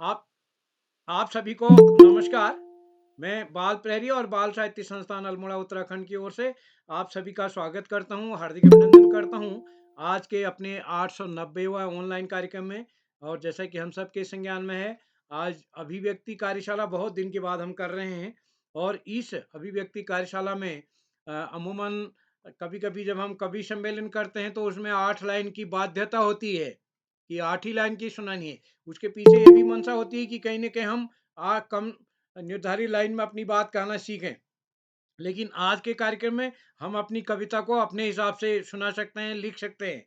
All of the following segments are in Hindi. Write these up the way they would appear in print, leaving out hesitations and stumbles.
आप आप सभी को नमस्कार। मैं बाल प्रहरी और बाल साहित्य संस्थान अल्मोड़ा उत्तराखंड की ओर से आप सभी का स्वागत करता हूं, हार्दिक अभिनंदन करता हूं आज के अपने 890वां ऑनलाइन कार्यक्रम में। और जैसा कि हम सबके संज्ञान में है, आज अभिव्यक्ति कार्यशाला बहुत दिन के बाद हम कर रहे हैं। और इस अभिव्यक्ति कार्यशाला में अमूमन कभी-कभी जब हम कवि सम्मेलन करते हैं तो उसमें 8 लाइन की बाध्यता होती है कि 8 ही लाइन की सुनानी है। उसके पीछे ये भी मंशा होती है कि कहीं न कहीं हम कम निर्धारित लाइन में अपनी बात कहना सीखें। लेकिन आज के कार्यक्रम में हम अपनी कविता को अपने हिसाब से सुना सकते हैं, लिख सकते हैं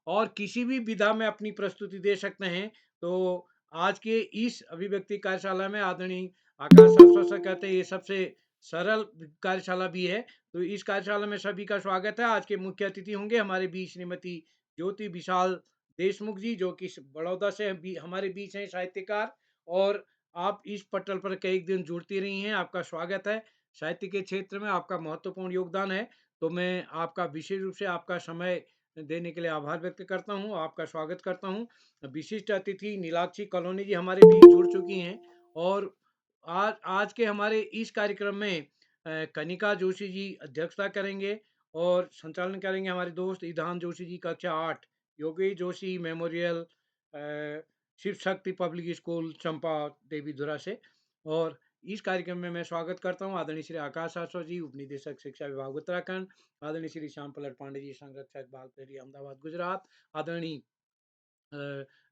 और किसी भी विधा में अपनी प्रस्तुति दे सकते हैं। तो आज के इस अभिव्यक्ति कार्यशाला में आदरणीय आकाश सरस्वत सर कहते हैं ये सबसे सरल कार्यशाला भी है। तो इस कार्यशाला में सभी का स्वागत है। आज के मुख्य अतिथि होंगे हमारे बीच श्रीमती ज्योति विशाल देशमुख जी, जो कि बड़ौदा से भी हमारे बीच हैं, साहित्यकार। और आप इस पटल पर कई दिन जुड़ती रही हैं, आपका स्वागत है। साहित्य के क्षेत्र में आपका महत्वपूर्ण योगदान है। तो मैं आपका विशेष रूप से आपका समय देने के लिए आभार व्यक्त करता हूँ, आपका स्वागत करता हूँ। विशिष्ट अतिथि नीलाक्षी कॉलोनी जी हमारे बीच जुड़ चुकी हैं। और आज आज के हमारे इस कार्यक्रम में कनिका जोशी जी अध्यक्षता करेंगे और संचालन करेंगे हमारे दोस्त ईधान जोशी जी, कक्षा 8 Yogesh Joshi memorial Shiv Shakti public school चंपा देवीधुरा से। और इस कार्यक्रम में मैं स्वागत करता हूं आदरणीय श्री आकाश आसो जी, उपनिदेशक शिक्षा विभाग उत्तराखंड। आदरणीय श्री श्याम पलट पांडे जी, संरक्षक बाल प्रहरी अहमदाबाद गुजरात। आदरणीय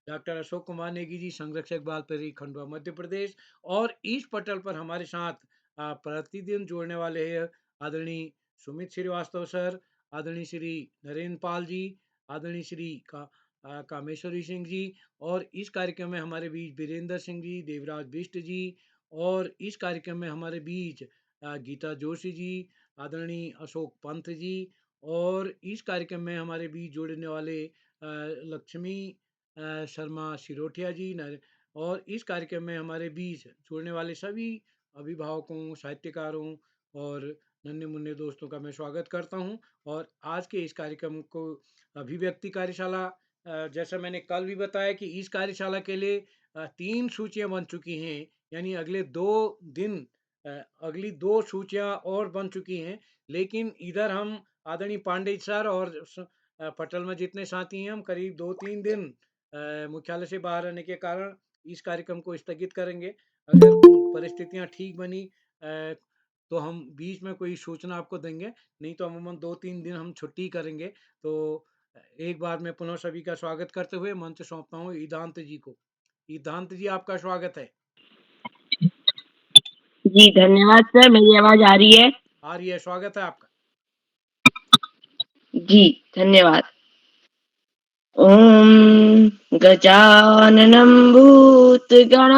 डॉक्टर अशोक कुमार नेगी जी, संरक्षक बाल प्रहरी खंडवा मध्य प्रदेश। और इस पटल पर हमारे साथ प्रतिदिन जोड़ने वाले हैं आदरणीय सुमित श्रीवास्तव सर, आदरणीय श्री नरेंद्र पाल जी, आदरणीय श्री कामेश्वरी सिंह जी। और इस कार्यक्रम में हमारे बीच वीरेंद्र सिंह जी, देवराज बिष्ट जी। और इस कार्यक्रम में हमारे बीच गीता जोशी जी, आदरणीय अशोक पंत जी। और इस कार्यक्रम में हमारे बीच जुड़ने वाले लक्ष्मी शर्मा सिरोठिया जी और इस कार्यक्रम में हमारे बीच जुड़ने वाले सभी अभिभावकों, साहित्यकारों और नन्हे मुन्ने दोस्तों का मैं स्वागत करता हूं। और आज के इस कार्यक्रम को अभिव्यक्ति कार्यशाला, जैसा मैंने कल भी बताया कि इस कार्यशाला के लिए 3 सूचियां बन चुकी हैं। यानी अगले 2 दिन अगली 2 सूचियां और बन चुकी हैं। लेकिन इधर हम आदरणीय पांडे सर और पटल में जितने साथी हैं, हम करीब 2-3 दिन मुख्यालय से बाहर रहने के कारण इस कार्यक्रम को स्थगित करेंगे। अगर परिस्थितियां ठीक बनी तो हम बीच में कोई सूचना आपको देंगे, नहीं तो अमूमन 2-3 दिन हम छुट्टी करेंगे। तो एक बार मैं पुनः सभी का स्वागत करते हुए मंच सौंपता हूँ ईदांत जी को। ईदांत जी, आपका स्वागत है। जी धन्यवाद सर, मेरी आवाज आ रही है? आ रही है, स्वागत है आपका। जी धन्यवाद। ओम गजाननं भूतगणाधिसेवितं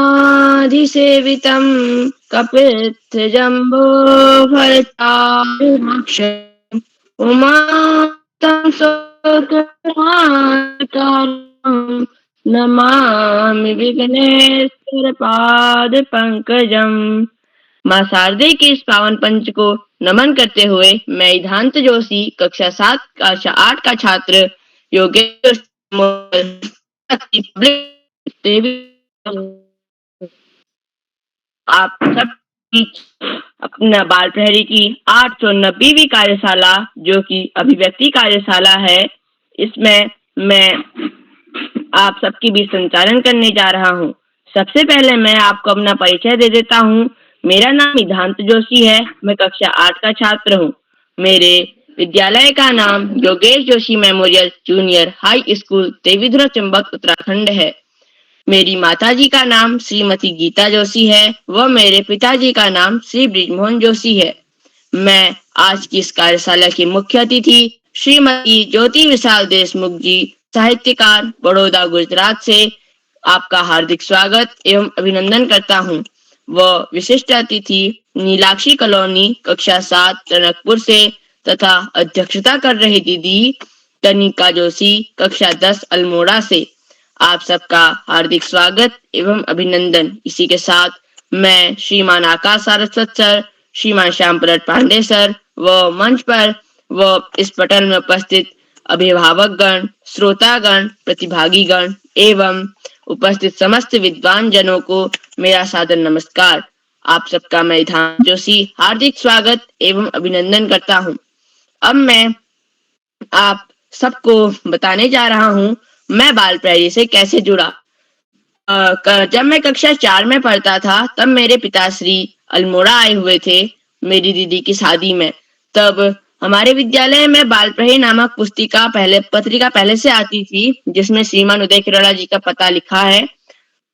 कपित्थजम्बो फलचारुभक्षम् उमातं शोकमार्तारं नमामि विघ्नेश्वरपादपङ्कजम्। माँ शारदे के इस पावन पंच को नमन करते हुए मैं ईधांत जोशी कक्षा 8 का छात्र योगेश आप सब अपना बाल प्रहरी की 890वीं कार्यशाला, जो कि अभिव्यक्ति कार्यशाला है, इसमें मैं आप सबकी भी संचालन करने जा रहा हूँ। सबसे पहले मैं आपको अपना परिचय दे देता हूँ। मेरा नाम ईधांत जोशी है। मैं कक्षा 8 का छात्र हूँ। मेरे विद्यालय का नाम Yogesh Joshi memorial junior high school Devidhura Chambak Uttarakhand है। मेरी माताजी का नाम श्रीमती गीता जोशी है व मेरे पिताजी का नाम श्री ब्रिजमोहन जोशी है। मैं आज की इस कार्यशाला की मुख्य अतिथि श्रीमती ज्योति विशाल देशमुख जी, साहित्यकार, बड़ौदा गुजरात से आपका हार्दिक स्वागत एवं अभिनंदन करता हूँ। व विशिष्ट अतिथि नीलाक्षी कॉलोनी कक्षा 7 टनकपुर से तथा अध्यक्षता कर रही दीदी कनिका जोशी कक्षा 10 अल्मोड़ा से आप सबका हार्दिक स्वागत एवं अभिनंदन। इसी के साथ मैं श्रीमान आकाश सारस्वत सर, श्रीमान श्याम पलट पांडे सर व मंच पर व इस पटल में उपस्थित अभिभावक गण, श्रोतागण, प्रतिभागी गण एवं उपस्थित समस्त विद्वान जनों को मेरा सादर नमस्कार। आप सबका मैं ईथान जोशी हार्दिक स्वागत एवं अभिनंदन करता हूँ। अब मैं आप सबको बताने जा रहा हूँ मैं बाल प्रहरी से कैसे जुड़ा। जब मैं कक्षा 4 में पढ़ता था तब मेरे पिताश्री अल्मोड़ा आए हुए थे मेरी दीदी की शादी में। तब हमारे विद्यालय में बाल प्रहरी नामक पत्रिका पहले से आती थी जिसमें श्रीमान उदय किरोड़ा जी का पता लिखा है।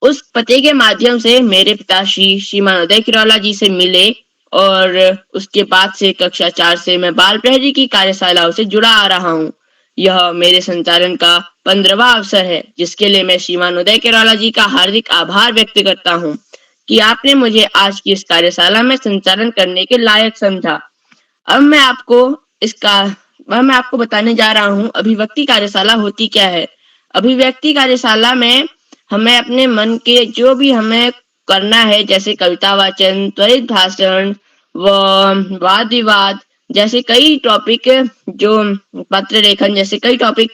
उस पते के माध्यम से मेरे पिताश्री श्रीमान उदय किरोड़ा जी से मिले और उसके बाद से कक्षा 4 से मैं बाल प्रहरी की कार्यशालाओं से जुड़ा आ रहा हूँ। यह मेरे संचालन का 15वां अवसर है जिसके लिए मैं श्रीमान उदय किरोड़ा जी का हार्दिक आभार व्यक्त करता हूँ कि आपने मुझे आज की इस कार्यशाला में संचालन करने के लायक समझा। अब मैं आपको बताने जा रहा हूँ अभिव्यक्ति कार्यशाला होती क्या है। अभिव्यक्ति कार्यशाला में हमें अपने मन के जो भी हमें करना है जैसे कविता वाचन, त्वरित भाषण व वाद विवाद जैसे कई टॉपिक, जो पत्र लेखन जैसे कई टॉपिक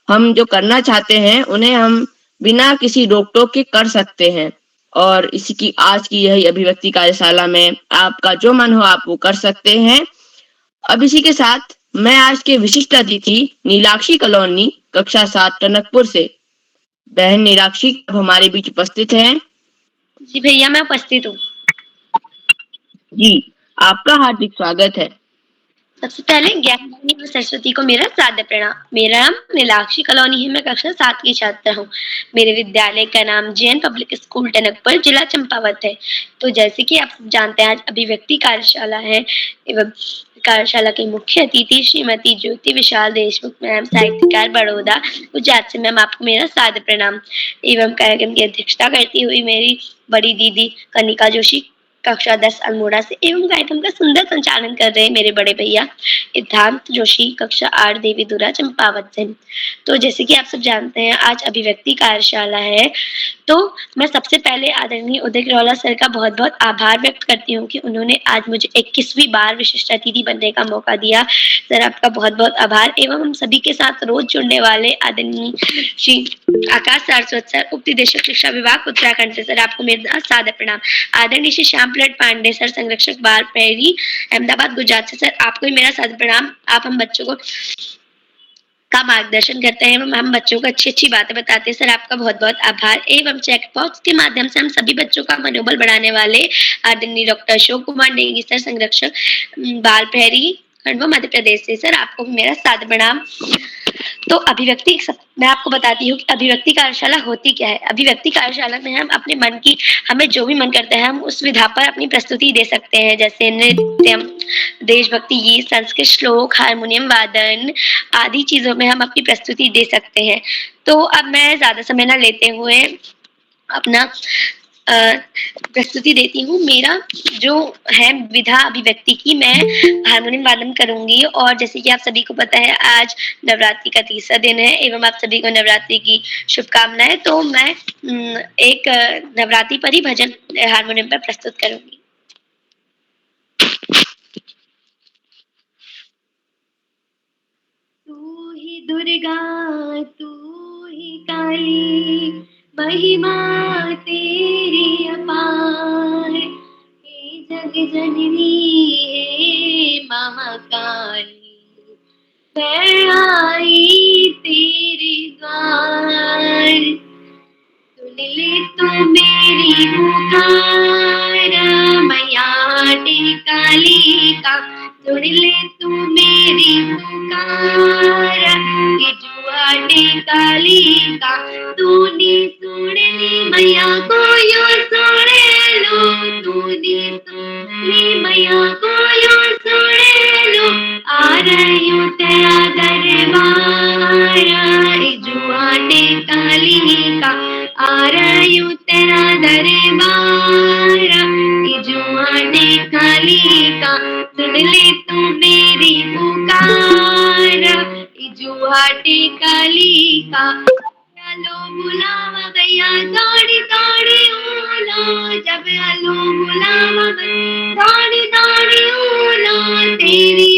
हम जो करना चाहते हैं उन्हें हम बिना किसी रोक टोक के कर सकते हैं। और इसकी आज की यही अभिव्यक्ति कार्यशाला में आपका जो मन हो आप वो कर सकते हैं। अब इसी के साथ मैं आज के विशिष्ट अतिथि नीलाक्षी कलोनी कक्षा 7 टनकपुर से बहन नीलाक्षी अब हमारे बीच उपस्थित हैं। जी भैया मैं उपस्थित हूँ। जी आपका हार्दिक स्वागत है। सबसे पहले ज्ञानी और सरस्वती को मेरा सादर प्रणाम। मेरा नाम नीलाक्षी कलोनी है, मैं कक्षा 7 की छात्रा हूँ। मेरे विद्यालय का नाम जैन पब्लिक स्कूल टनकपुर जिला चंपावत है। तो जैसे कि आप सब जानते हैं आज अभिव्यक्ति कार्यशाला है एवं कार्यशाला के मुख्य अतिथि श्रीमती ज्योति विशाल देशमुख मैम, साहित्यकार बड़ौदा गुजरात से। मैम आपको मेरा सादर प्रणाम एवं कार्यक्रम की अध्यक्षता करती हुई मेरी बड़ी दीदी कनिका जोशी कक्षा 10 अल्मोड़ा से एवं कार्यक्रम का सुंदर संचालन कर रहे हैं मेरे बड़े भैया सिद्धांत जोशी कक्षा 8 देवीधुरा चंपावत से। तो जैसे कि आप सब जानते हैं आज अभिव्यक्ति कार्यशाला है, तो मैं सबसे पहले आदरणीय उदय किरोड़ा सर का बहुत बहुत आभार व्यक्त करती हूँ कि उन्होंने आज मुझे 21वीं बार विशिष्ट अतिथि बनने का मौका दिया। सर आपका बहुत बहुत आभार। एवं हम सभी के साथ रोज जुड़ने वाले आदरणीय श्री आकाश सारस्वत सर, उप निदेशक शिक्षा विभाग उत्तराखंड से। सर आपको मेरा सादर प्रणाम। आदरणीय श्री श्याम प्रसाद पांडे सर, संरक्षक बाल प्रहरी अहमदाबाद गुजरात से। सर आपको भी मेरा सादर प्रणाम। आप हम बच्चों को का मार्गदर्शन करते हैं एवं हम बच्चों को अच्छी अच्छी बातें बताते हैं। सर आपका बहुत बहुत आभार। एवं चेक बॉक्स के माध्यम से हम सभी बच्चों का मनोबल बढ़ाने वाले आदरणीय डॉक्टर अशोक कुमार नेगी सर, संरक्षक बाल प्रहरी खंडवा मध्य प्रदेश से। सर आपको भी मेरा सादर प्रणाम। तो मैं आपको बताती हूँ कि अभिव्यक्ति कार्यशाला होती क्या है। अभिव्यक्ति कार्यशाला में हम अपने मन की, हमें जो भी मन करता है हम उस विधा पर अपनी प्रस्तुति दे सकते हैं, जैसे नृत्य, देशभक्ति गीत, संस्कृत श्लोक, हारमोनियम वादन आदि चीजों में हम अपनी प्रस्तुति दे सकते हैं। तो अब मैं ज्यादा समय न लेते हुए अपना प्रस्तुति देती हूँ। मेरा जो है विधा अभिव्यक्ति की, मैं हारमोनियम वादन करूंगी। और जैसे कि आप सभी को पता है आज नवरात्रि का तीसरा दिन है एवं आप सभी को नवरात्रि की शुभकामनाएं। तो मैं एक नवरात्रि पर ही भजन हारमोनियम पर प्रस्तुत करूंगी। तू ही दुर्गा तू ही काली, महिमा तेरी अपार, हे जग जननी हे महाकाली, मैं आई तेरे द्वार। सुन ले तू मेरी पुकार, मैया काली का, सुन ले तू मेरी पुकार, ये जुआ काली का, तूने सुन ली मैया को यो सुन लो, तूने सुन ली मैया को यो सुन लो, आ रही हूँ तेरा दरबार, ये जुआ काली का, आ रही हूँ तेरा दरबार, ये जुआ काली का, सुन ले तू मेरी पुकार, ये जुआ काली का। आलो बुलावा गया दौड़ी दौड़ी ओलो, जब आलो बुलावा दौड़ी दौड़ी ओलो, तेरी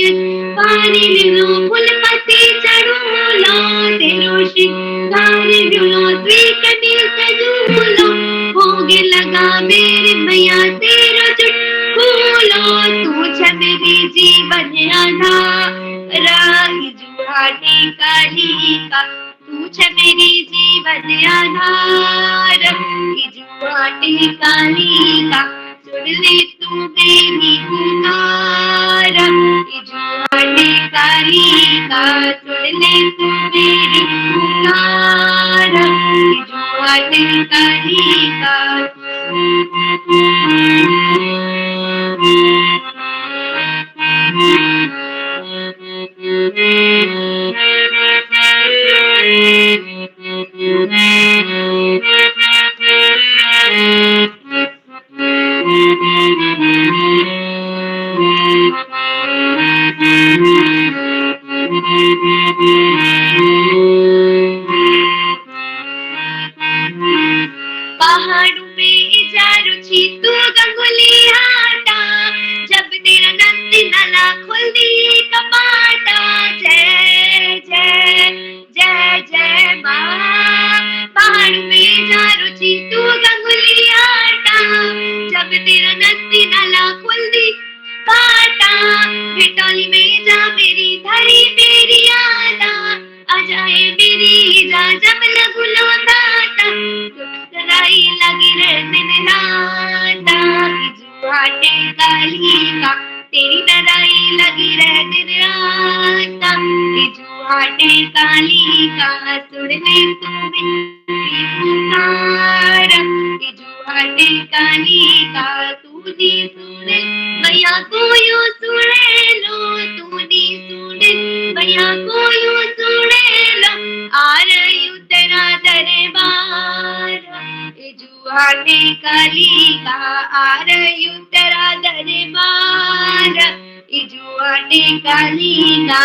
पानी लो फूल पत्ती चढ़ो लो, तेरो श्रृंगार करुणो द्विकटित जूलो भोगे लगा मेरे मैया तेरो फूलो तू मेरी जीवन आधार राही जुहाटी काली का तू मेरी जीवन आधार जुहाटी काली का सुन ले तू मेरी पुकार जुहाटी काली का सुन ले तू मेरी पुकार जुहाटी काली का पहाड़ों में जा रुचि तू गंगुली हाटा जब तेरा नंदी नाला खोल दी कपाटा जय जय जय जय माँ पहाड़ों में जा रुचि तू गंगुली हाटा जब तेरा नंदी नाला खोल दी पाटा भिटौली में जा मेरी धरी मेरी आदा आ जाए मेरी जा जब लगू लोटाटा सराई लगी रे दिन राता जुहाटे काली का तेरी लड़ाई लगी रे दिन राता जुहाटे काली का सुन ले तू मेरी पुकार जुहाटे काली का तू दी सुने मैया को यू सुने लो तू दी सुने मैया को यू सुने लो आ रही हूँ तेरा दरबार जुहाटे काली का आ रही हूँ तेरा दरबार जुहाटे काली का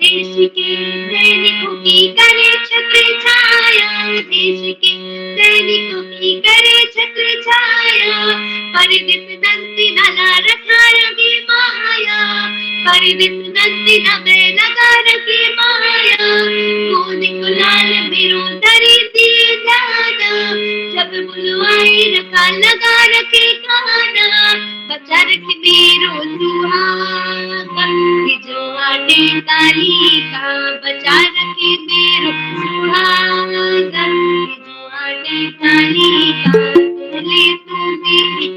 देश के सैनिकों की करे छत्र छाया देश के सैनिकों की करे छत्र छाया परदिस नंदी नाला रखा रगे माया परदिस नंदी नमे लगा रगे माया कौन गुलाल मेरो धरी दी जाना जब बुलवाई रखा लगा रखे गाना बचा रख मेरो सुहागा जुहाटे काली का बचा रखे मेरो सुहागा जुहाटे काली का ले तू मेरी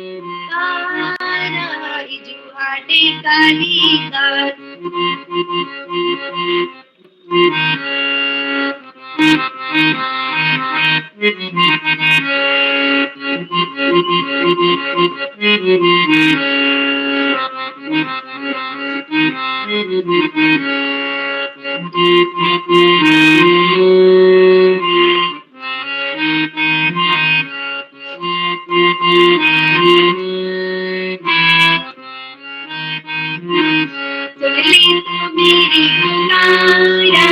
तारा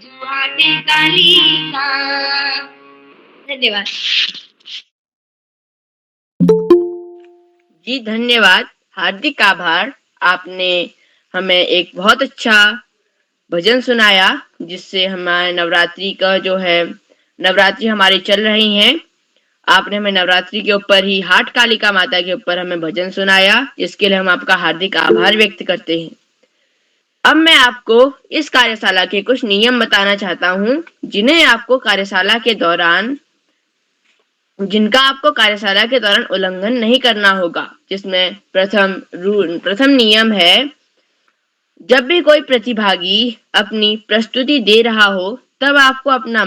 जुहाटे काली का धन्यवाद जी, धन्यवाद। हार्दिक आभार। आपने हमें एक बहुत अच्छा भजन सुनाया जिससे हमारे नवरात्रि का जो है नवरात्रि हमारी चल रही हैं। आपने हमें नवरात्रि के ऊपर ही हाट कालिका माता के ऊपर हमें भजन सुनाया, इसके लिए हम आपका हार्दिक आभार व्यक्त करते हैं। अब मैं आपको इस कार्यशाला के कुछ नियम बताना चाहता हूँ जिनका आपको कार्यशाला के दौरान उल्लंघन नहीं करना होगा। जिसमें प्रथम नियम है, जब भी कोई प्रतिभागी अपनी प्रस्तुति दे रहा हो तब आपको अपना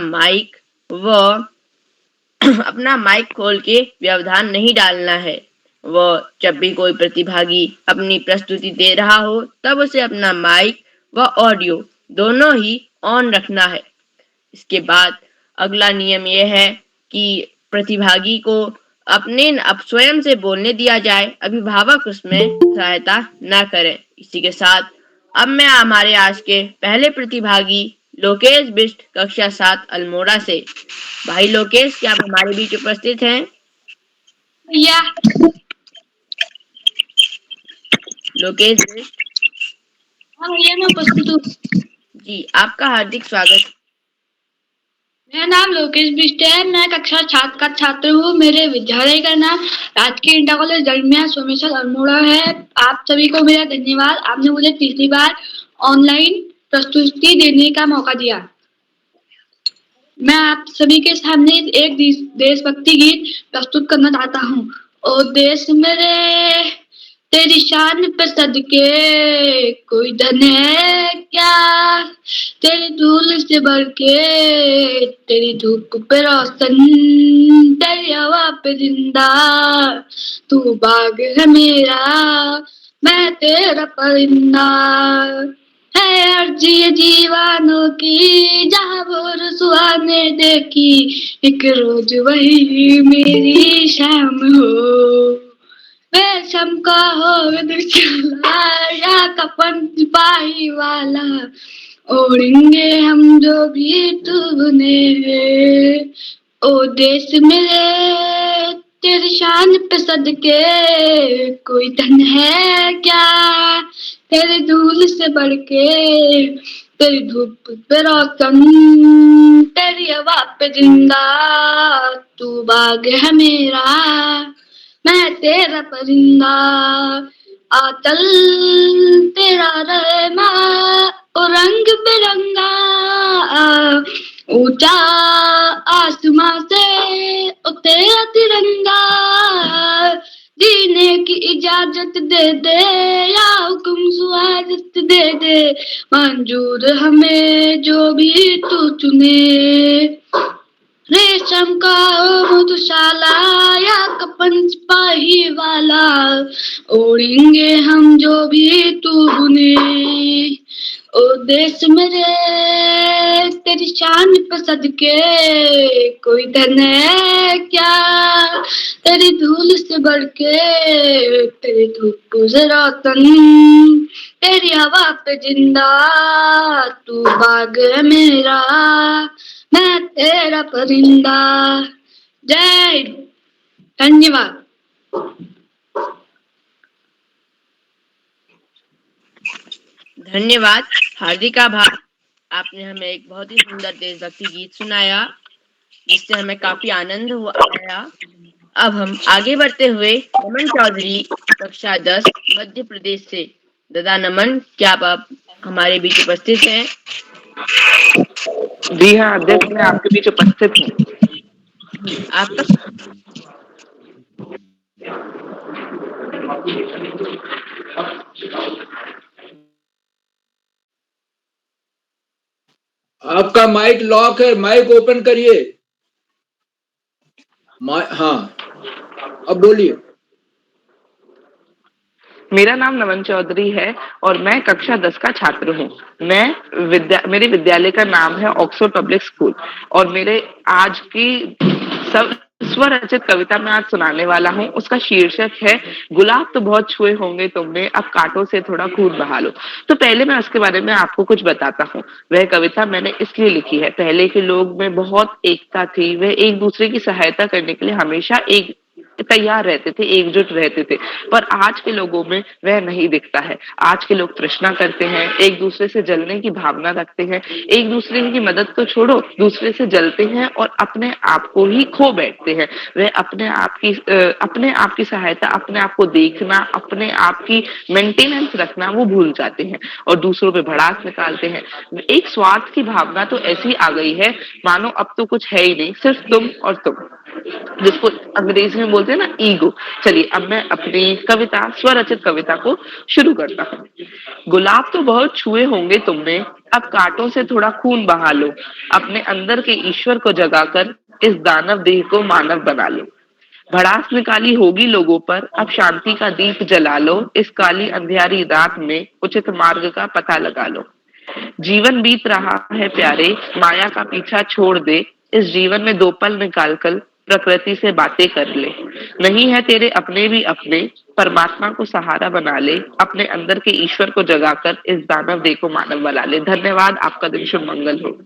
माइक खोल के व्यवधान नहीं डालना है। जब भी कोई प्रतिभागी अपनी प्रस्तुति दे रहा हो तब उसे अपना माइक व ऑडियो दोनों ही ऑन रखना है। इसके बाद अगला नियम यह है कि प्रतिभागी को स्वयं से बोलने दिया जाए, अभिभावक उसमें सहायता न करें। इसी के साथ अब मैं हमारे आज के पहले प्रतिभागी लोकेश बिष्ट कक्षा 7 अल्मोड़ा से, भाई लोकेश, क्या आप हमारे बीच उपस्थित हैं? या लोकेश बिष्ट, भैया मैं उपस्थित हूँ। जी, आपका हार्दिक स्वागत। मेरा नाम लोकेश बिष्ट है। मैं कक्षा 7 का छात्र हूँ। मेरे विद्यालय का नाम राजकीय इंटर कॉलेज दरमिया सोमेश्वर अल्मोड़ा है। आप सभी को मेरा धन्यवाद। आपने मुझे तीसरी बार ऑनलाइन प्रस्तुति देने का मौका दिया। मैं आप सभी के सामने एक देशभक्ति गीत प्रस्तुत करना चाहता हूँ। ओ देश मेरे तेरी शान पे सदके कोई धन है क्या, तेरी धूल से बढ़ के तेरी धूप पे रोशन, तेरी हवा पे जिंदा, तू बाग है मेरा मैं तेरा परिंदा, है अर्जी ये जीवानों की जहाँ वो सुहाने देखी, एक रोज वही मेरी शाम हो, वे शाम का हो या कपन सिपाही वाला, ओढ़ेंगे हम जो भी तूने, ओ देश मेरे तेरी शान पे सदके कोई धन है क्या, तेरी धूल से बढ़ के तेरी धूप पे रोशन, तेरी हवा पे जिंदा, तू बाग है मेरा मैं तेरा परिंदा, आतल तेरा रहमा ओ रंग बिरंगा, ऊंचा आसमां से ओ तेरा तिरंगा, जीने की इजाजत दे दे या हुक्म सुहाजत दे दे, मंजूर हमें जो भी तू चुने, रेशम का मधुशाला या कपन सिपाही वाला, ओढ़ेंगे हम जो भी तू बुने, ओ देश मेरे तेरी शान पे सदके कोई धन है क्या, तेरी धूल से बढ़ के तेरी धूप से रोशन, तेरी हवा पे जिंदा, तू बाग है मेरा मैं तेरा परिंदा। जय हिंद। धन्यवाद। धन्यवाद, हार्दिक आभार। आपने हमें एक बहुत ही सुंदर देशभक्ति गीत सुनाया जिससे हमें काफी आनंद आया। अब हम आगे बढ़ते हुए नमन चौधरी कक्षा 10 मध्य प्रदेश से, दादा नमन, क्या आप हमारे बीच उपस्थित हैं? जी हाँ अध्यक्ष, मैं आपके बीच उपस्थित हूँ। आपका आपका माइक लॉक है, माइक ओपन करिए। हाँ, अब बोलिए। मेरा नाम नमन चौधरी है और मैं कक्षा 10 का छात्र हूँ। मेरे विद्यालय का नाम है ऑक्सफोर्ड पब्लिक स्कूल और मेरे आज की स्वरचित कविता मैं आज सुनाने वाला हूँ। उसका शीर्षक है गुलाब तो बहुत छुए होंगे तुमने, अब कांटों से थोड़ा खून बहा लो। तो पहले मैं उसके बारे में आपको कुछ बताता हूँ। वह कविता मैंने इसलिए लिखी है, पहले के लोग में बहुत एकता थी, वह एक दूसरे की सहायता करने के लिए हमेशा एक तैयार रहते थे, एकजुट रहते थे। पर आज के लोगों में वह नहीं दिखता है। आज के लोग तृष्णा करते हैं, एक दूसरे से जलने की भावना रखते हैं, एक दूसरे की मदद तो छोड़ो, दूसरे से जलते हैं और अपने आप को ही खो बैठते हैं। वह अपने आप की सहायता, अपने आप को देखना, अपने आप की मेंटेनेंस रखना वो भूल जाते हैं और दूसरों पे भड़ास निकालते हैं। एक स्वार्थ की भावना तो ऐसी आ गई है, मानो अब तो कुछ है ही नहीं, सिर्फ तुम और तुम, जिसको अंग्रेजी में बोलते हैं ना, ईगो। चलिए अब मैं अपनी कविता, स्वरचित कविता को शुरू करता हूँ। गुलाब तो बहुत छुए होंगे तुमने, अब कांटों से थोड़ा खून बहा लो, अपने अंदर के ईश्वर को जगाकर इस दानव देह को मानव बना लो। भड़ास निकाली होगी लोगों पर, अब शांति का दीप जला लो, इस काली अंधियारी रात में उचित मार्ग का पता लगा लो। जीवन बीत रहा है प्यारे, माया का पीछा छोड़ दे, इस जीवन में 2 पल निकाल कर प्रकृति से बातें कर ले। नहीं है तेरे अपने भी अपने, परमात्मा को सहारा बना ले, अपने अंदर के ईश्वर को जगाकर इस दानव देह को मानव बना ले। धन्यवाद, आपका दिन शुभ मंगल हो।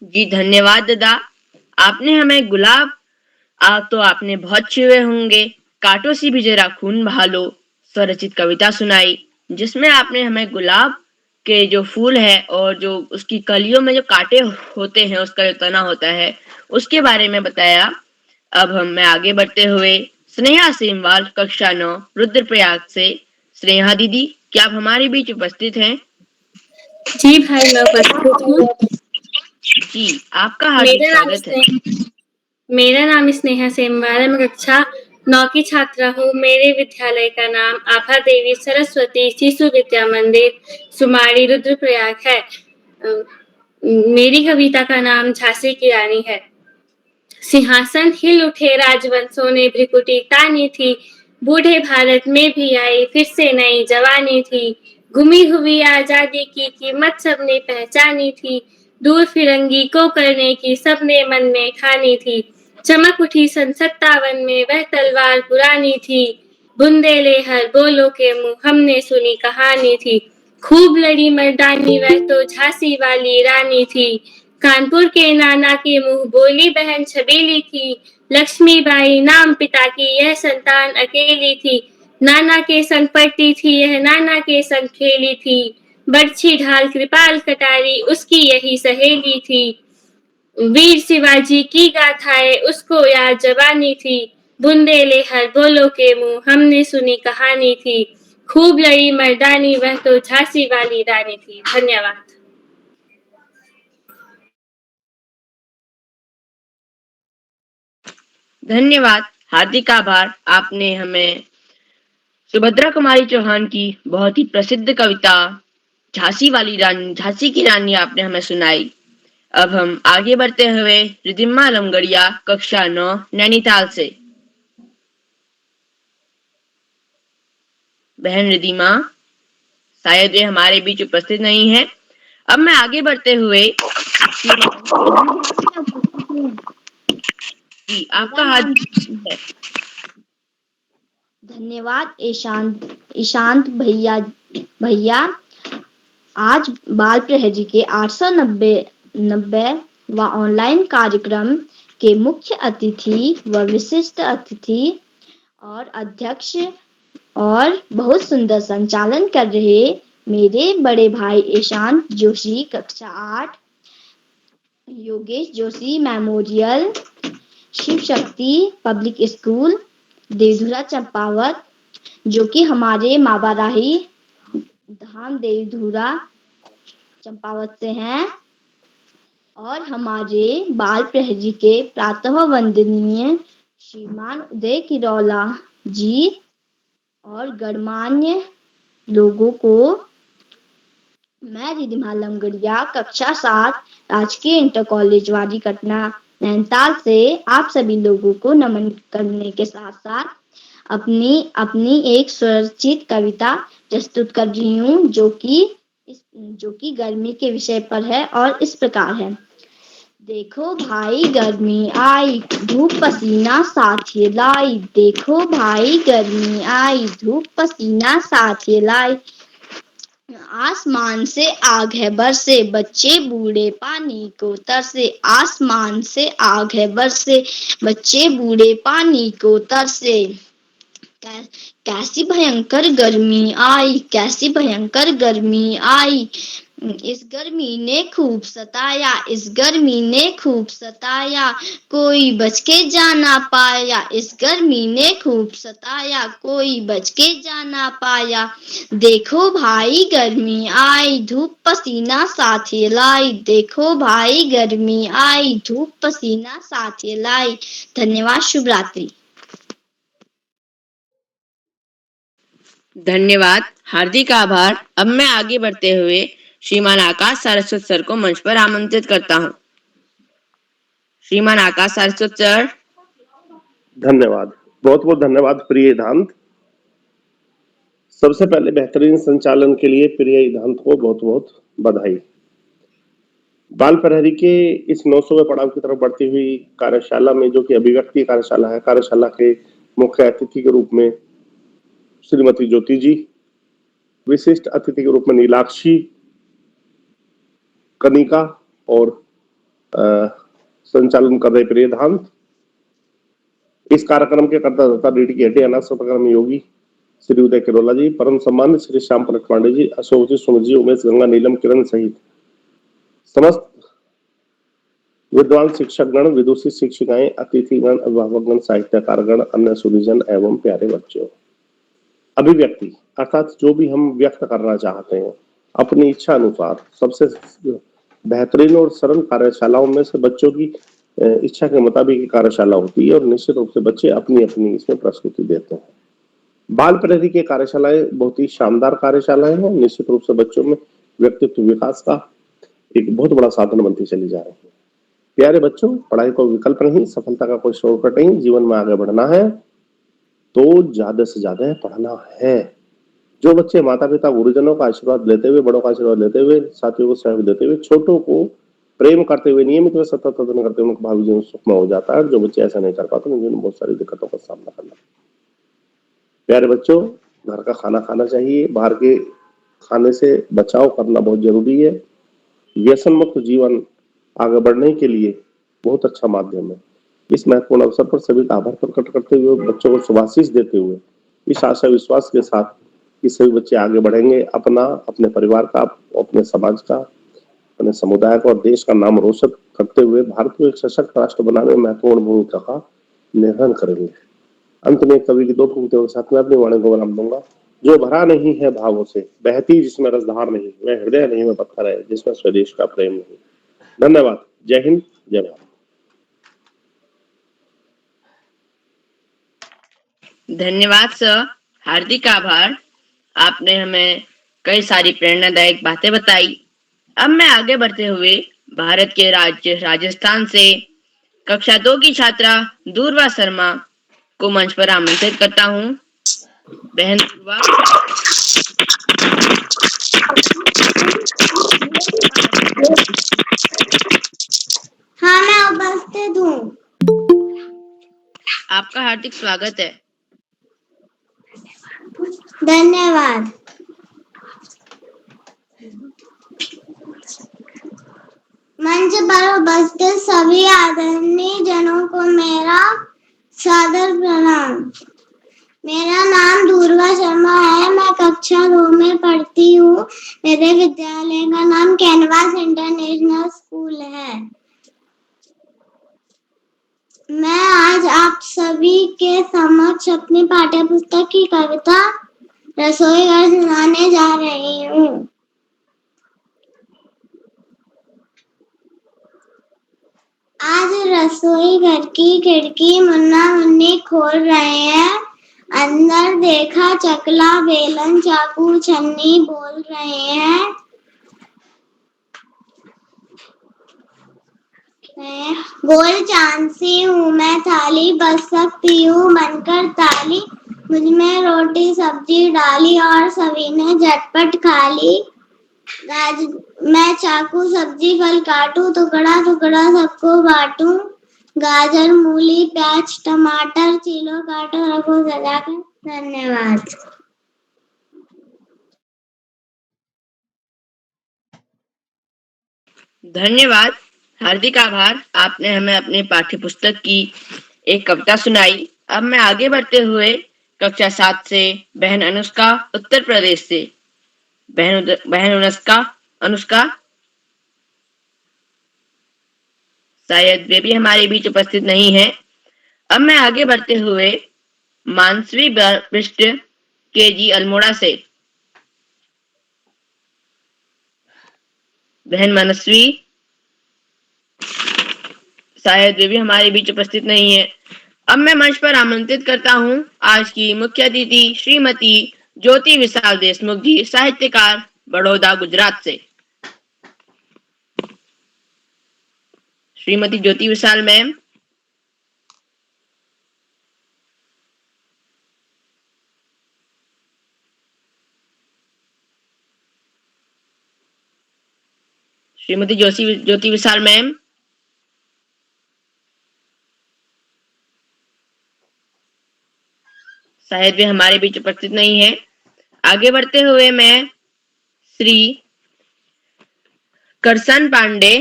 जी धन्यवाद दादा। आपने हमें गुलाब तो आपने बहुत छुए होंगे, कांटों से भी जरा खून बहा लो स्वरचित कविता सुनाई, जिसमें आपने हमें गुलाब के जो फूल है और जो उसकी कलियों में जो कांटे होते हैं, उसका जो तना होता है, उसके बारे में बताया। अब मैं आगे बढ़ते हुए स्नेहा सेमवाल कक्षा 9 रुद्रप्रयाग से। स्नेहा दीदी, क्या आप हमारे बीच उपस्थित हैं? जी भाई, मैं उपस्थित हूँ। जी, आपका हार्दिक स्वागत है। मेरा नाम स्नेहा सेमवाल है। मैं कक्षा 9 की छात्रा हूँ। मेरे विद्यालय का नाम आभा देवी सरस्वती शिशु विद्या मंदिर सुमाड़ी रुद्रप्रयाग है। मेरी कविता का नाम झांसी की रानी है। सिंहासन हिल उठे, राजवंशों ने भ्रिकुटी तानी थी, बूढ़े भारत में भी आई फिर से नई जवानी थी। गुमी हुई आजादी की कीमत सबने पहचानी थी, दूर फिरंगी को करने की सबने मन में ठानी थी। चमक उठी सन 57 में वह तलवार पुरानी थी, बुंदेले हर बोलो के मुंह हमने सुनी कहानी थी। खूब लड़ी मर्दानी वह तो झांसी वाली रानी थी, कानपुर के नाना के मुंह बोली बहन छबीली थी। लक्ष्मीबाई नाम पिता की यह संतान अकेली थी, नाना के संग पढ़ती थी यह, नाना के संग खेली थी। बरछी ढाल कृपाल कटारी उसकी यही सहेली थी। वीर शिवाजी की गाथाएं उसको याद जवानी थी, बुंदेले हर बोलो के मुंह हमने सुनी कहानी थी। खूब लड़ी मर्दानी वह तो झांसी वाली रानी थी। धन्यवाद। धन्यवाद, हार्दिक आभार। आपने हमें सुभद्रा कुमारी चौहान की बहुत ही प्रसिद्ध कविता झांसी वाली रानी, झांसी की रानी आपने हमें सुनाई। अब हम आगे बढ़ते हुए रिदिम्मा लमगड़िया कक्षा 9 नैनीताल से। बहन रिदिमा, शायद वे हमारे बीच उपस्थित नहीं है। अब मैं आगे बढ़ते हुए जी, आपका हाथ है। धन्यवाद ईशांत भैया। आज बाल प्रहरी के 890 व ऑनलाइन कार्यक्रम के मुख्य अतिथि व विशिष्ट अतिथि और अध्यक्ष और बहुत सुंदर संचालन कर रहे मेरे बड़े भाई ईशांत जोशी कक्षा 8, Yogesh Joshi memorial Shiv Shakti public school देवधुरा Champawat, जो कि हमारे माबाराही धाम देवधुरा चंपावत से हैं, और हमारे बाल प्रहरी के प्रातः वंदनीय श्रीमान उदय किरौला जी और गणमान्य लोगों को मैं रिदिमा लमगड़िया कक्षा 7 राजकीय इंटर कॉलेज वाड़ी कटना नैनीताल से आप सभी लोगों को नमन करने के साथ साथ अपनी एक स्वरचित कविता प्रस्तुत कर रही हूँ, जो कि गर्मी के विषय पर है और इस प्रकार है। देखो भाई गर्मी आई, धूप पसीना साथ ये लाई, देखो भाई गर्मी आई, धूप पसीना साथ ये लाई, आसमान से आग है बरसे, बच्चे बूढ़े पानी को तरसे। आसमान से आग है बरसे, बच्चे बूढ़े पानी को तरसे। कैसी भयंकर गर्मी आई, कैसी भयंकर गर्मी आई। इस गर्मी ने खूब सताया, इस गर्मी ने खूब सताया, कोई बच के जा ना पाया। इस गर्मी ने खूब सताया, कोई बच के जा ना पाया। देखो भाई गर्मी आई, धूप पसीना साथ लाई। देखो भाई गर्मी आई, धूप पसीना साथ लाई। धन्यवाद। शुभ रात्रि। धन्यवाद, हार्दिक आभार। अब मैं आगे बढ़ते हुए श्रीमान आकाश सारस्वत सर को मंच पर आमंत्रित करता हूँ। श्रीमान आकाश सारस्वत सर। धन्यवाद, बहुत बहुत धन्यवाद प्रिय इधांत। सबसे पहले बेहतरीन संचालन के लिए प्रिय इधांत को बहुत बहुत बधाई। बाल प्रहरी के इस 900वें पड़ाव की तरफ बढ़ती हुई कार्यशाला में, जो कि अभिव्यक्ति कार्यशाला है, कार्यशाला के मुख्य अतिथि के रूप में श्रीमती ज्योति जी, विशिष्ट अतिथि के रूप में नीलाक्षी, कनिका और संचालन कर रहे प्रिय इधांत। इस कार्यक्रम के कर्ता धर्ता रीढ़ की हड्डी अनाथ प्रकरण योगी श्री उदय किरोला जी, परम सम्मानित श्री श्याम पलट पांडे जी, अशोक जी, सुमित जी, उमेश, गंगा, नीलम, किरण सहित समस्त विद्वान शिक्षकगण, विदुषी शिक्षिकाएं, अतिथिगण, अभिभावकगण, साहित्यकारगण, अन्य सुधीजन एवं प्यारे बच्चों। अभिव्यक्ति अर्थात जो भी हम व्यक्त करना चाहते हैं अपनी इच्छा अनुसार, सबसे बेहतरीन और सरल कार्यशालाओं में से बच्चों की इच्छा के मुताबिक कार्यशाला होती है और निश्चित रूप से बच्चे अपनी अपनी इसमें प्रस्तुति देते हैं। बाल प्रहरी की कार्यशालाएं बहुत ही शानदार कार्यशालाएं हैं। निश्चित रूप से बच्चों में व्यक्तित्व विकास का एक बहुत बड़ा साधन बनती चली जा रही है। प्यारे बच्चों, पढ़ाई को विकल्प नहीं, सफलता का कोई शॉर्टकट नहीं। जीवन में आगे बढ़ना है तो ज्यादा से ज्यादा पढ़ना है। जो बच्चे माता पिता गुरुजनों का आशीर्वाद लेते हुए, बड़ों का आशीर्वाद लेते हुए, साथियों को सहयोग देते हुए, छोटों को प्रेम करते हुए, नियमित व सतत अध्ययन करते हुए उनका भावी जीवन सुखमय हो जाता है। जो बच्चे ऐसा नहीं कर पाते उन्हें बहुत सारी दिक्कतों का सामना करना। प्यारे बच्चों, घर का खाना खाना चाहिए, बाहर के खाने से बचाव करना बहुत जरूरी है। व्यसन मुक्त जीवन आगे बढ़ने के लिए बहुत अच्छा माध्यम है। इस महत्वपूर्ण अवसर पर सभी का आभार प्रकट करते हुए, बच्चों को शुभाशीष देते हुए, इस आशा विश्वास के साथ कि सभी बच्चे आगे बढ़ेंगे, अपना, अपने परिवार का, अपने समाज का, अपने समुदाय का और देश का नाम रोशन करते हुए भारत को एक सशक्त राष्ट्र बनाने में महत्वपूर्ण भूमिका का निर्वहन करेंगे। अंत में कवि की दो पंक्तियों के साथ मैं अपनी वाणी को विराम दूंगा। जो भरा नहीं है भावों से, बहती जिसमें रसधार नहीं, वह हृदय नहीं में पत्थर है जिसमें स्वदेश का प्रेम नहीं। धन्यवाद। जय हिंद, जय भारत। धन्यवाद सर, हार्दिक आभार। आपने हमें कई सारी प्रेरणादायक बातें बताई। अब मैं आगे बढ़ते हुए भारत के राज्य राजस्थान से कक्षा 2 की छात्रा दूर्वा शर्मा को मंच पर आमंत्रित करता हूँ। बहन दूर्वा। हाँ, मैं उपस्थित हूँ। आपका हार्दिक स्वागत है। धन्यवाद। मंच पर उपस्थित सभी आदरणीय जनों को मेरा सादर प्रणाम। मेरा नाम दूर्वा शर्मा है। मैं कक्षा 2 में पढ़ती हूँ। मेरे विद्यालय का नाम कैनवास इंटरनेशनल स्कूल है। मैं आज आप सभी के समक्ष अपनी पाठ्यपुस्तक की कविता रसोई घर सुनाने जा रही हूँ। आज रसोई घर की खिड़की मुन्ना मुन्नी खोल रहे हैं। अंदर देखा चकला बेलन चाकू छन्नी बोल रहे हैं। गोल चांद सी हूँ मैं, थाली बस सकती हूँ बनकर ताली। मुझमें रोटी सब्जी डाली और सभी ने झटपट खा ली। मैं चाकू सब्जी फल काटूं, टुकड़ा टुकड़ा सबको बांटूं। गाजर मूली प्याज टमाटर चीलो काटो रखो सजाकर। धन्यवाद। धन्यवाद। हार्दिक आभार, आपने हमें अपनी पाठ्य पुस्तक की एक कविता सुनाई। अब मैं आगे बढ़ते हुए कक्षा 7 से बहन अनुष्का उत्तर प्रदेश से। बहन अनुष्का अनुष्का शायद वे भी हमारे बीच उपस्थित नहीं है। अब मैं आगे बढ़ते हुए मानसवी बिष्ट केजी अल्मोड़ा से। बहन मनस्वी शायद वे भी हमारे बीच उपस्थित नहीं है। अब मैं मंच पर आमंत्रित करता हूं आज की मुख्य अतिथि श्रीमती ज्योति विशाल देशमुख जी, साहित्यकार, बड़ौदा, गुजरात से। श्रीमती ज्योति विशाल मैम। श्रीमती ज्योति विशाल मैम। शायद वे हमारे बीच उपस्थित नहीं है। आगे बढ़ते हुए मैं श्री करसन पांडे,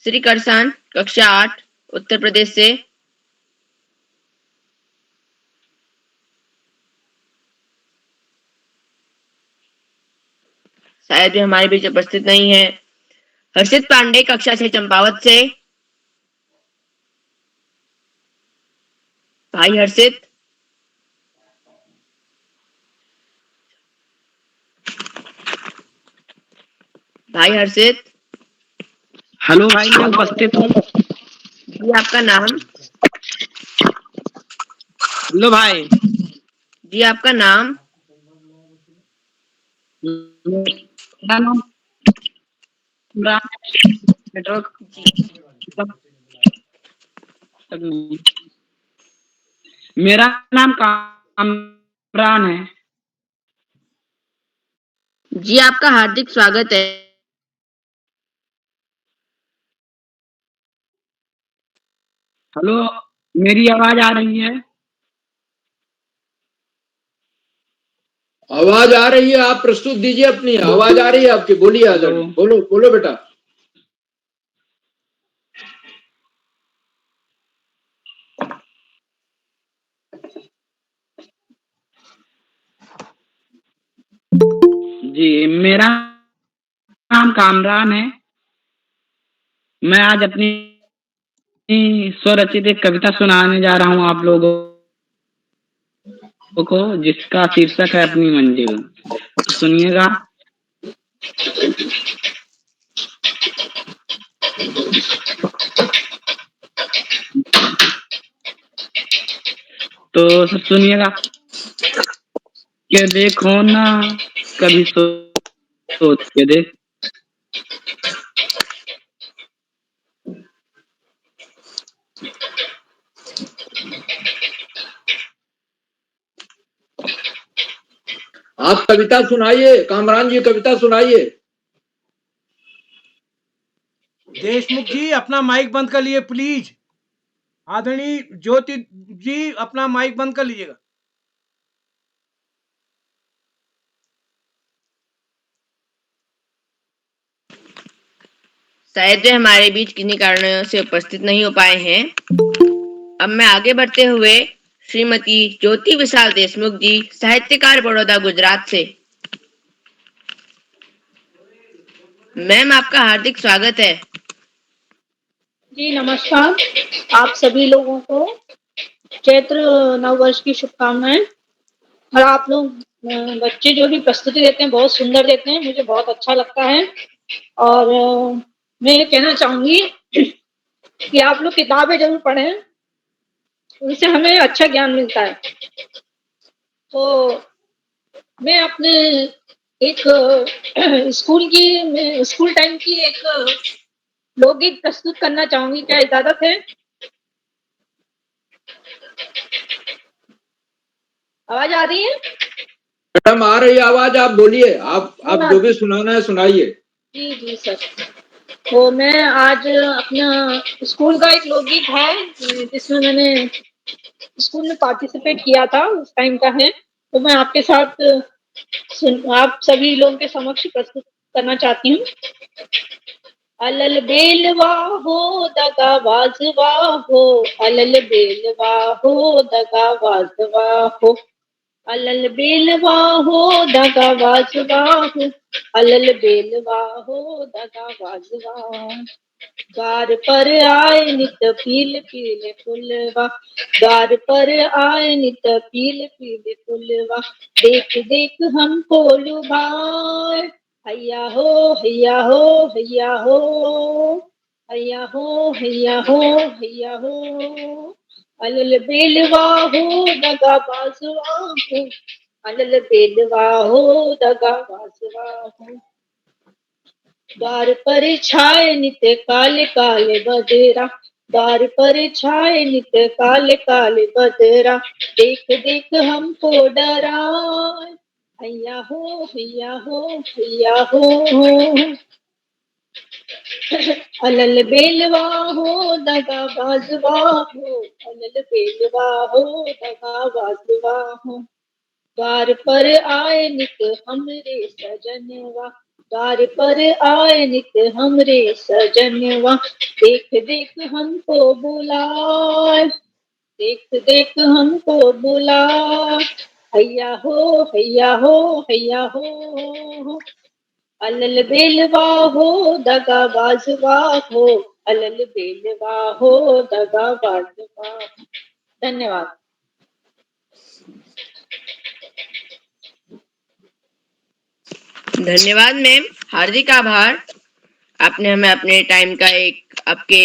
श्री करसन, कक्षा 8, उत्तर प्रदेश से। शायद वे हमारे बीच उपस्थित नहीं है। हर्षित पांडे, कक्षा 6, चंपावत से। भाई हर्षित। भाई हर्षित। हेलो भाई, मैं उपस्थित हूँ। जी आपका नाम? हेलो भाई। जी आपका नाम? मेरा नाम इमरान नेटवर्क। मेरा नाम कामरान है। जी आपका हार्दिक स्वागत है। हेलो, मेरी आवाज आ रही है? आवाज आ रही है, आप प्रस्तुत दीजिए अपनी। आवाज आ रही है आपकी, बोलिए आदरणीय, बोलो बोलो बेटा। जी, मेरा नाम कामरान है। मैं आज अपनी स्वरचित एक कविता सुनाने जा रहा हूँ आप लोगों को, जिसका शीर्षक है अपनी मंजिल। तो सुनिएगा। तो सब सुनिएगा कि देखो ना, कभी सोच के देख, आप कविता सुनाइए, कामरान जी कविता सुनाइए। देशमुख जी अपना माइक बंद कर लिए प्लीज। आदरणीय ज्योति जी अपना माइक बंद कर लीजिएगा। शायद वे हमारे बीच किन्हीं कारणों से उपस्थित नहीं हो पाए हैं। अब मैं आगे बढ़ते हुए श्रीमती ज्योति विशाल देशमुख जी, साहित्यकार, बड़ौदा, गुजरात से। मैम आपका हार्दिक स्वागत है। जी नमस्कार। आप सभी लोगों को चैत्र नववर्ष की शुभकामनाएं। और आप लोग बच्चे जो भी प्रस्तुति देते हैं बहुत सुंदर देते हैं, मुझे बहुत अच्छा लगता है। और मैं ये कहना चाहूंगी कि आप लोग किताबें जरूर पढ़ें, उनसे हमें अच्छा ज्ञान मिलता है। तो मैं अपने एक स्कूल टाइम की एक लोकगीत प्रस्तुत करना चाहूंगी, क्या इजाजत है? आवाज आ रही है? मैडम आ रही आवाज, आप बोलिए। आप जो भी सुनाना है सुनाइए। जी जी सर। तो मैं आज अपना स्कूल का एक लोकगीत है जिसमें मैंने स्कूल में पार्टिसिपेट किया था, उस टाइम का है। तो मैं आपके साथ आप सभी लोगों के समक्ष प्रस्तुत करना चाहती हूँ। अलल बेलवा हो दगाबाज हो, अलल बेलवा हो दगाबाज हो, अलल बेलवा हो दगाबाज हो, अलल बेलवा हो दगाबाज द्वार पर आए नित पील पीले फुलवा, द्वार पर आए नित पील पीले फुलवा, देख देख हमको लुभाए, हैया हो हैया हो हैया हो, हैया हो हैया हो हैया हो, अलल बेलवा हो दगा बाजुआ हो, अलल बेलवा हो दगा बाजुआ हो, द्वार पर छाए नित काले काले बदरा, द्वार पर छाए नित काले काले बदरा, देख देख हमको डराए, हैया हो हैया हो हैया हो, अलल बेलवा हो दगा बाजवा हो, अलल बेलवा हो दगा बाजवा हो, द्वार पर आए नित हमरे सजनवा, द्वार पर आए नित हमरे सजनवा, देख देख हमको बुलाए, देख देख हमको बुलाए, हैया हो हैया हो हैया हो, अलल बेलवा हो दगा बाजवा हो, अलल बेलवा हो दगा बाजवा हो। धन्यवाद। धन्यवाद मैम, हार्दिक आभार। आपने हमें अपने टाइम का एक आपके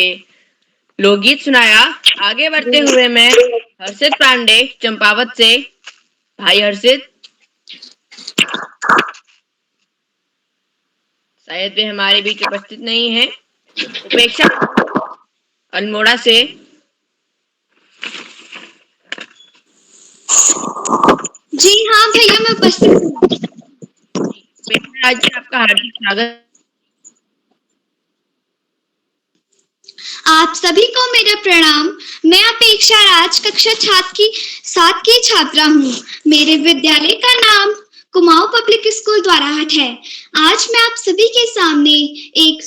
लोकगीत सुनाया। आगे बढ़ते हुए मैं हर्षित पांडे चंपावत से, भाई हर्षित, शायद वे हमारे बीच उपस्थित नहीं है। उपेक्षा अल्मोड़ा से, जी हाँ भैया, मैं उपस्थित हूँ। उपेक्षा राज जी, आपका हार्दिक स्वागत। आप सभी को मेरा प्रणाम। मैं अपेक्षा राज, कक्षा 7 की छात्रा हूँ। मेरे विद्यालय का नाम कुमाऊं पब्लिक स्कूल द्वाराहाट है। आज मैं आप सभी के सामने एक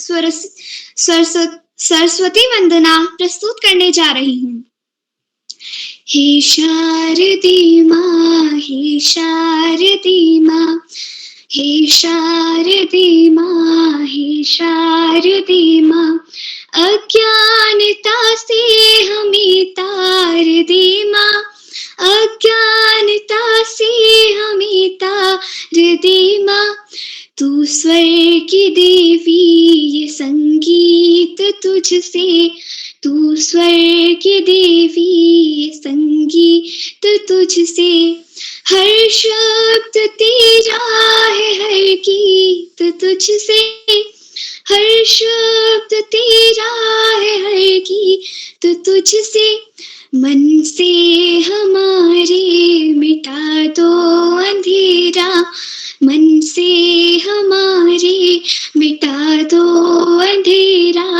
सरस्वती वंदना प्रस्तुत करने जा रही हूँ। हे शारदी माँ, हे शारदी माँ, हे शारदी माँ, हे शारदी माँ, अज्ञानता से हमें तार दे माँ, अज्ञानता से हमें तार दे माँ, तू स्वर की देवी, ये संगीत तुझसे, तू स्वर की देवी, ये संगीत तुझसे, हर शब्द तेरा है, हर गीत तुझसे, हर शब्द तेरा है, हर गीत तुझसे, मन से हमारे मिटा दो अंधेरा, मन से हमारे मिटा दो अंधेरा,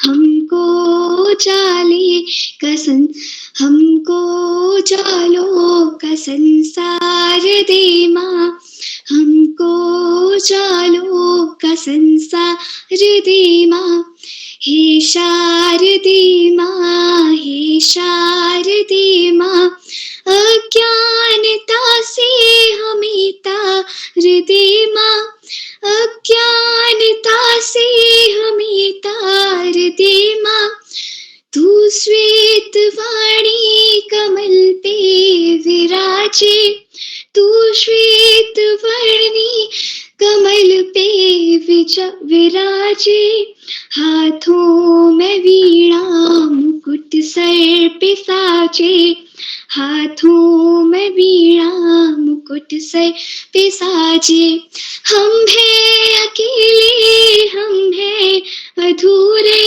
हमको उजाले का हमको उजालों का संसार दे माँ, हमको उजालों का संसार दे माँ, हे शारदे माँ, हे शारदे माँ, अज्ञानता से हमें तार दे माँ, अज्ञानता से हमें तार दे माँ, तू श्वेत वाणी कमल पे विराजे, तू श्वेत वाणी कमल पे विराजे, हाथों में वीणा मुकुट सर पे साजे, हाथों में वीणा मुकुट सर पे साजे, हम हैं अकेले, हम हैं अधूरे,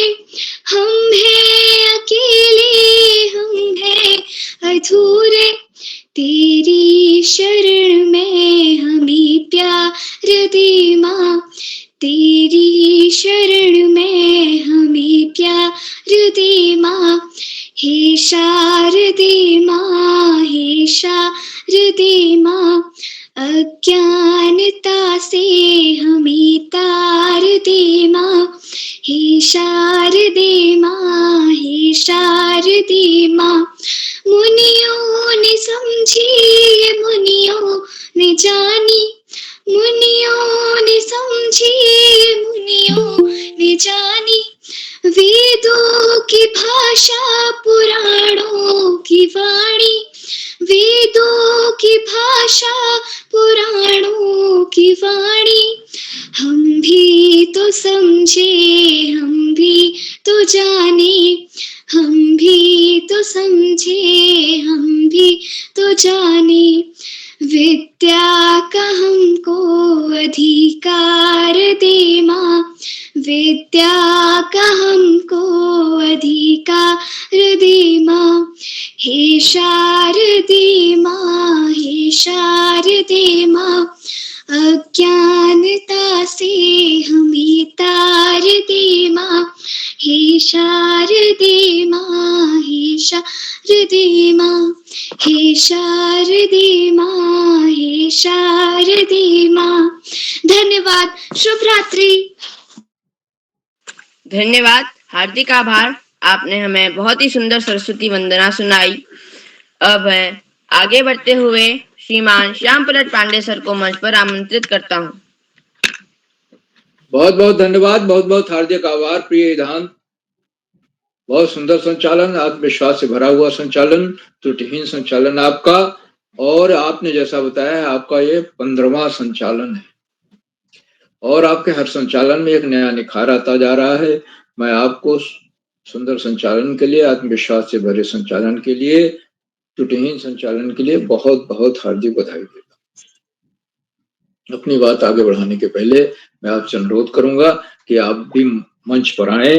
हम हैं अकेले, हम हैं अधूरे, तेरी शरण में हमें प्यार दे माँ, तेरी शरण में हमें प्यार दे माँ, हे शारदे माँ, हे शारदे माँ, अज्ञानता से हमें तार दे माँ, हे शारदे माँ, हे शारदे माँ। मुनियों ने समझी, मुनियों ने जानी, मुनियों ने समझी, मुनियों ने जानी। वेदों की भाषा, पुराणों की वाणी, वेदों की भाषा, पुराणों की वाणी। हम भी तो समझे, हम भी तो जाने, हम भी तो समझे, हम भी तो जाने। विद्या का हमको अधिकार दे माँ, विद्या का हमको अधिकार दे माँ। हे शारदे माँ, हे शारदे माँ। अज्ञानता से हमें तार दे माँ, हे शारदे माँ, हे शारदे माँ। हे शारदे माँ, हे शारदे माँ। धन्यवाद। शुभ रात्रि। धन्यवाद, हार्दिक आभार। आपने हमें बहुत ही सुंदर सरस्वती वंदना सुनाई। अब मैं आगे बढ़ते हुए श्रीमान श्याम प्रसाद पांडे सर को मंच पर आमंत्रित करता हूँ। बहुत बहुत धन्यवाद, बहुत बहुत हार्दिक आभार प्रिय ईधान। बहुत सुंदर संचालन, आत्मविश्वास से भरा हुआ संचालन, त्रुटिहीन संचालन आपका। और आपने जैसा बताया आपका ये 15वां संचालन है और आपके हर संचालन में एक नया निखार आता जा रहा है। मैं आपको सुंदर संचालन के लिए, आत्मविश्वास से भरे संचालन के लिए, त्रुटिहीन संचालन के लिए बहुत बहुत हार्दिक बधाई देता हूं। अपनी बात आगे बढ़ाने के पहले मैं आपसे अनुरोध करूंगा कि आप भी मंच पर आए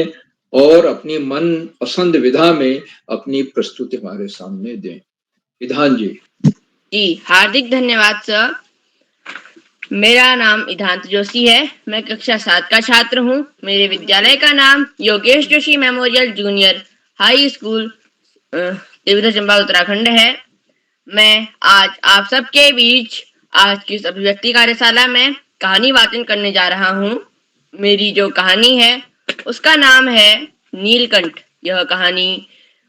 और अपनी मन पसंद विधा में अपनी प्रस्तुति हमारे सामने दें। ईधान जी। हार्दिक धन्यवाद सर। मेरा नाम ईधांत जोशी है। मैं कक्षा 7 का छात्र हूँ। मेरे विद्यालय का नाम Yogesh Joshi memorial junior high school Tibet Chamba Uttarakhand है। मैं आज आप सबके बीच आज की इस अभिव्यक्ति कार्यशाला में कहानी वाचन करने जा रहा हूँ। मेरी जो कहानी है उसका नाम है नीलकंठ। यह कहानी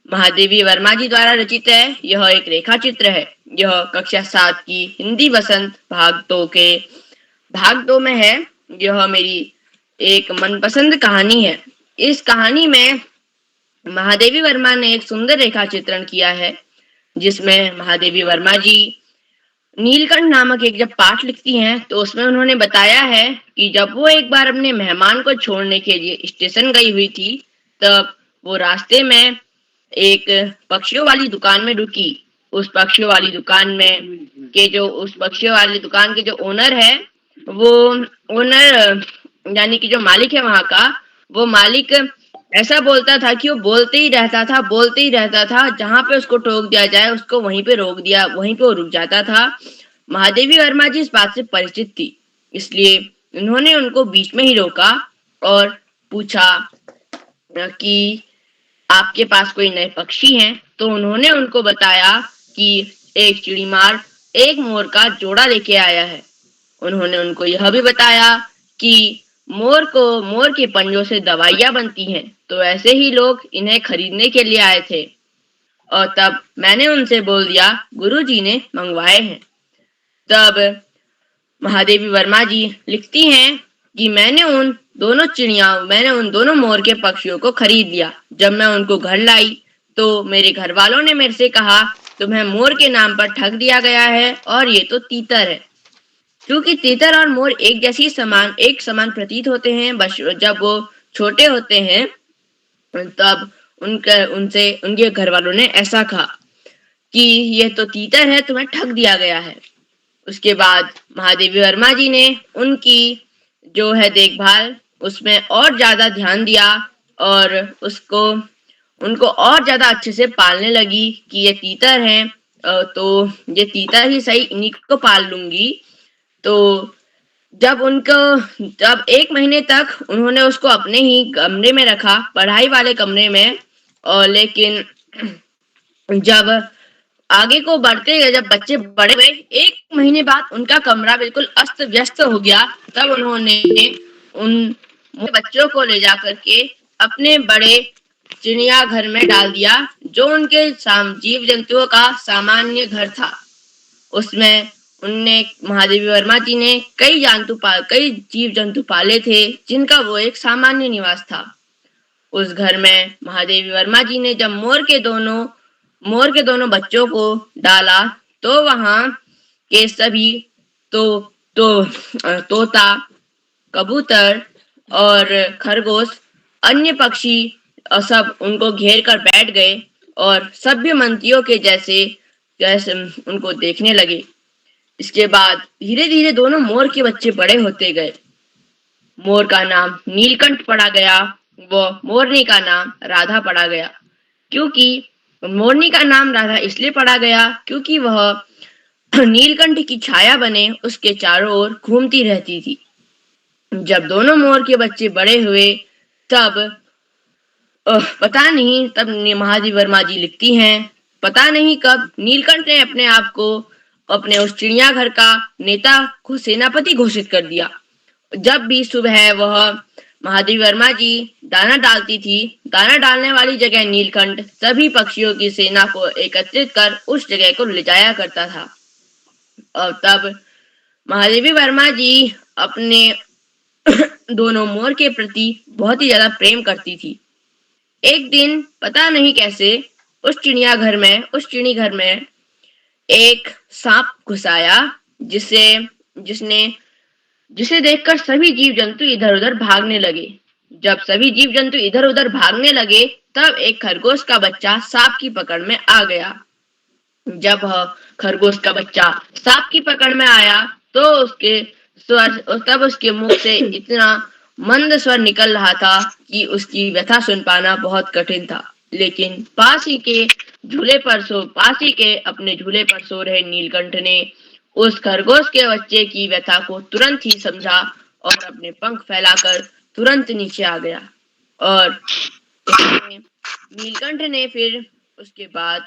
महादेवी वर्मा जी द्वारा रचित है। यह एक रेखा चित्र है। यह कक्षा 7 की हिंदी वसंत भाग 2 के भाग 2 में है। यह मेरी एक मनपसंद कहानी है। इस कहानी में महादेवी वर्मा ने एक सुंदर रेखा चित्रण किया है जिसमें महादेवी वर्मा जी नीलकंठ नामक एक जब पाठ लिखती हैं तो उसमें उन्होंने बताया है कि जब वो एक बार अपने मेहमान को छोड़ने के लिए स्टेशन गई हुई थी तब वो रास्ते में एक पक्षियों वाली दुकान में रुकी। उस पक्षियों वाली दुकान के जो ओनर है वो ओनर यानी कि जो मालिक है वहां का, वो मालिक ऐसा बोलता था कि वो बोलते ही रहता था। जहां पे उसको टोक दिया जाए उसको वहीं पे वो रुक जाता था। महादेवी वर्मा जी इस बात से परिचित थी, इसलिए उन्होंने उनको बीच में ही रोका और पूछा कि आपके पास कोई नए पक्षी हैं? तो उन्होंने उनको बताया कि एक चिड़ीमार एक मोर का जोड़ा लेके आया है। उन्होंने उनको यह भी बताया कि मोर के पंजों से दवाइयां बनती हैं, तो ऐसे ही लोग इन्हें खरीदने के लिए आए थे। और तब मैंने उनसे बोल दिया गुरुजी ने मंगवाए हैं। तब महादेवी वर्मा जी लिखती हैं कि मैंने उन दोनों मोर के पक्षियों को खरीद लिया। जब मैं उनको घर लाई तो मेरे घर वालों ने मेरे से कहा तुम्हें मोर के नाम पर ठग दिया गया है और ये तो तीतर है। क्योंकि तीतर और मोर एक समान प्रतीत होते हैं, बस जब वो छोटे होते हैं तब उनके घर वालों ने ऐसा कहा कि ये तो तीतर है, तुम्हें ठग दिया गया है। उसके बाद महादेवी वर्मा जी ने उनकी जो है देखभाल उसमें और ज्यादा ध्यान दिया और उनको और ज्यादा अच्छे से पालने लगी कि ये तीतर हैं तो ये तीतर ही सही, इन्हीं को पाल लूंगी। तो जब 1 महीने तक उन्होंने उसको अपने ही कमरे में रखा, पढ़ाई वाले कमरे में, और लेकिन जब आगे को बढ़ते गए, जब बच्चे बड़े हुए, 1 महीने बाद उनका कमरा बिल्कुल अस्त व्यस्त हो गया। तब उन्होंने उन बच्चों को ले जा करके अपने बड़े चिड़ियाघर में डाल दिया, जो उनके जीव जंतुओं का सामान्य घर था। उसमें उनने महादेवी वर्मा जी ने कई जीव जंतु पाले थे, जिनका वो एक सामान्य निवास था। उस घर में महादेवी वर्मा जी ने जब मोर के दोनों बच्चों को डाला, तो वहां के सभी तोता, कबूतर और खरगोश, अन्य पक्षी सब उनको घेर कर बैठ गए और सभ्य मंत्रियों के जैसे उनको देखने लगे। इसके बाद धीरे धीरे दोनों मोर के बच्चे बड़े होते गए। मोर का नाम नीलकंठ पड़ा गया, वो मोरनी का नाम राधा पड़ा गया। क्योंकि मोरनी का नाम राधा इसलिए पड़ा गया क्योंकि वह नीलकंठ की छाया बने उसके चारों ओर घूमती रहती थी। जब दोनों मोर के बच्चे बड़े हुए तब पता नहीं, तब महादेवी वर्मा जी लिखती हैं, पता नहीं कब नीलकंठ ने अपने आप को अपने उस चिड़ियाघर का नेता को सेनापति घोषित कर दिया। जब भी सुबह वह महादेवी वर्मा जी दाना डालती थी, दाना डालने वाली जगह नीलकंठ सभी पक्षियों की सेना को एकत्रित कर उस जगह को ले जाया करता था। और तब महादेवी वर्मा जी अपने दोनों मोर के प्रति बहुत ही ज्यादा प्रेम करती थी। एक दिन पता नहीं कैसे उस चिड़ियाघर में एक सांप घुस आया, जिसे देखकर सभी जीव जंतु इधर उधर भागने लगे। जब सभी जीव जंतु इधर उधर भागने लगे, तब एक खरगोश का बच्चा सांप की पकड़ में आ गया। जब खरगोश का बच्चा सांप की पकड़ में आया, तो उसके मुख से इतना मंद स्वर निकल रहा था कि उसकी व्यथा सुन पाना बहुत कठिन था। लेकिन पास ही के अपने झूले पर सो रहे नीलकंठ ने उस खरगोश के बच्चे की व्यथा को तुरंत ही समझा और अपने पंख फैलाकर तुरंत नीचे आ गया। और नीलकंठ ने फिर उसके बाद,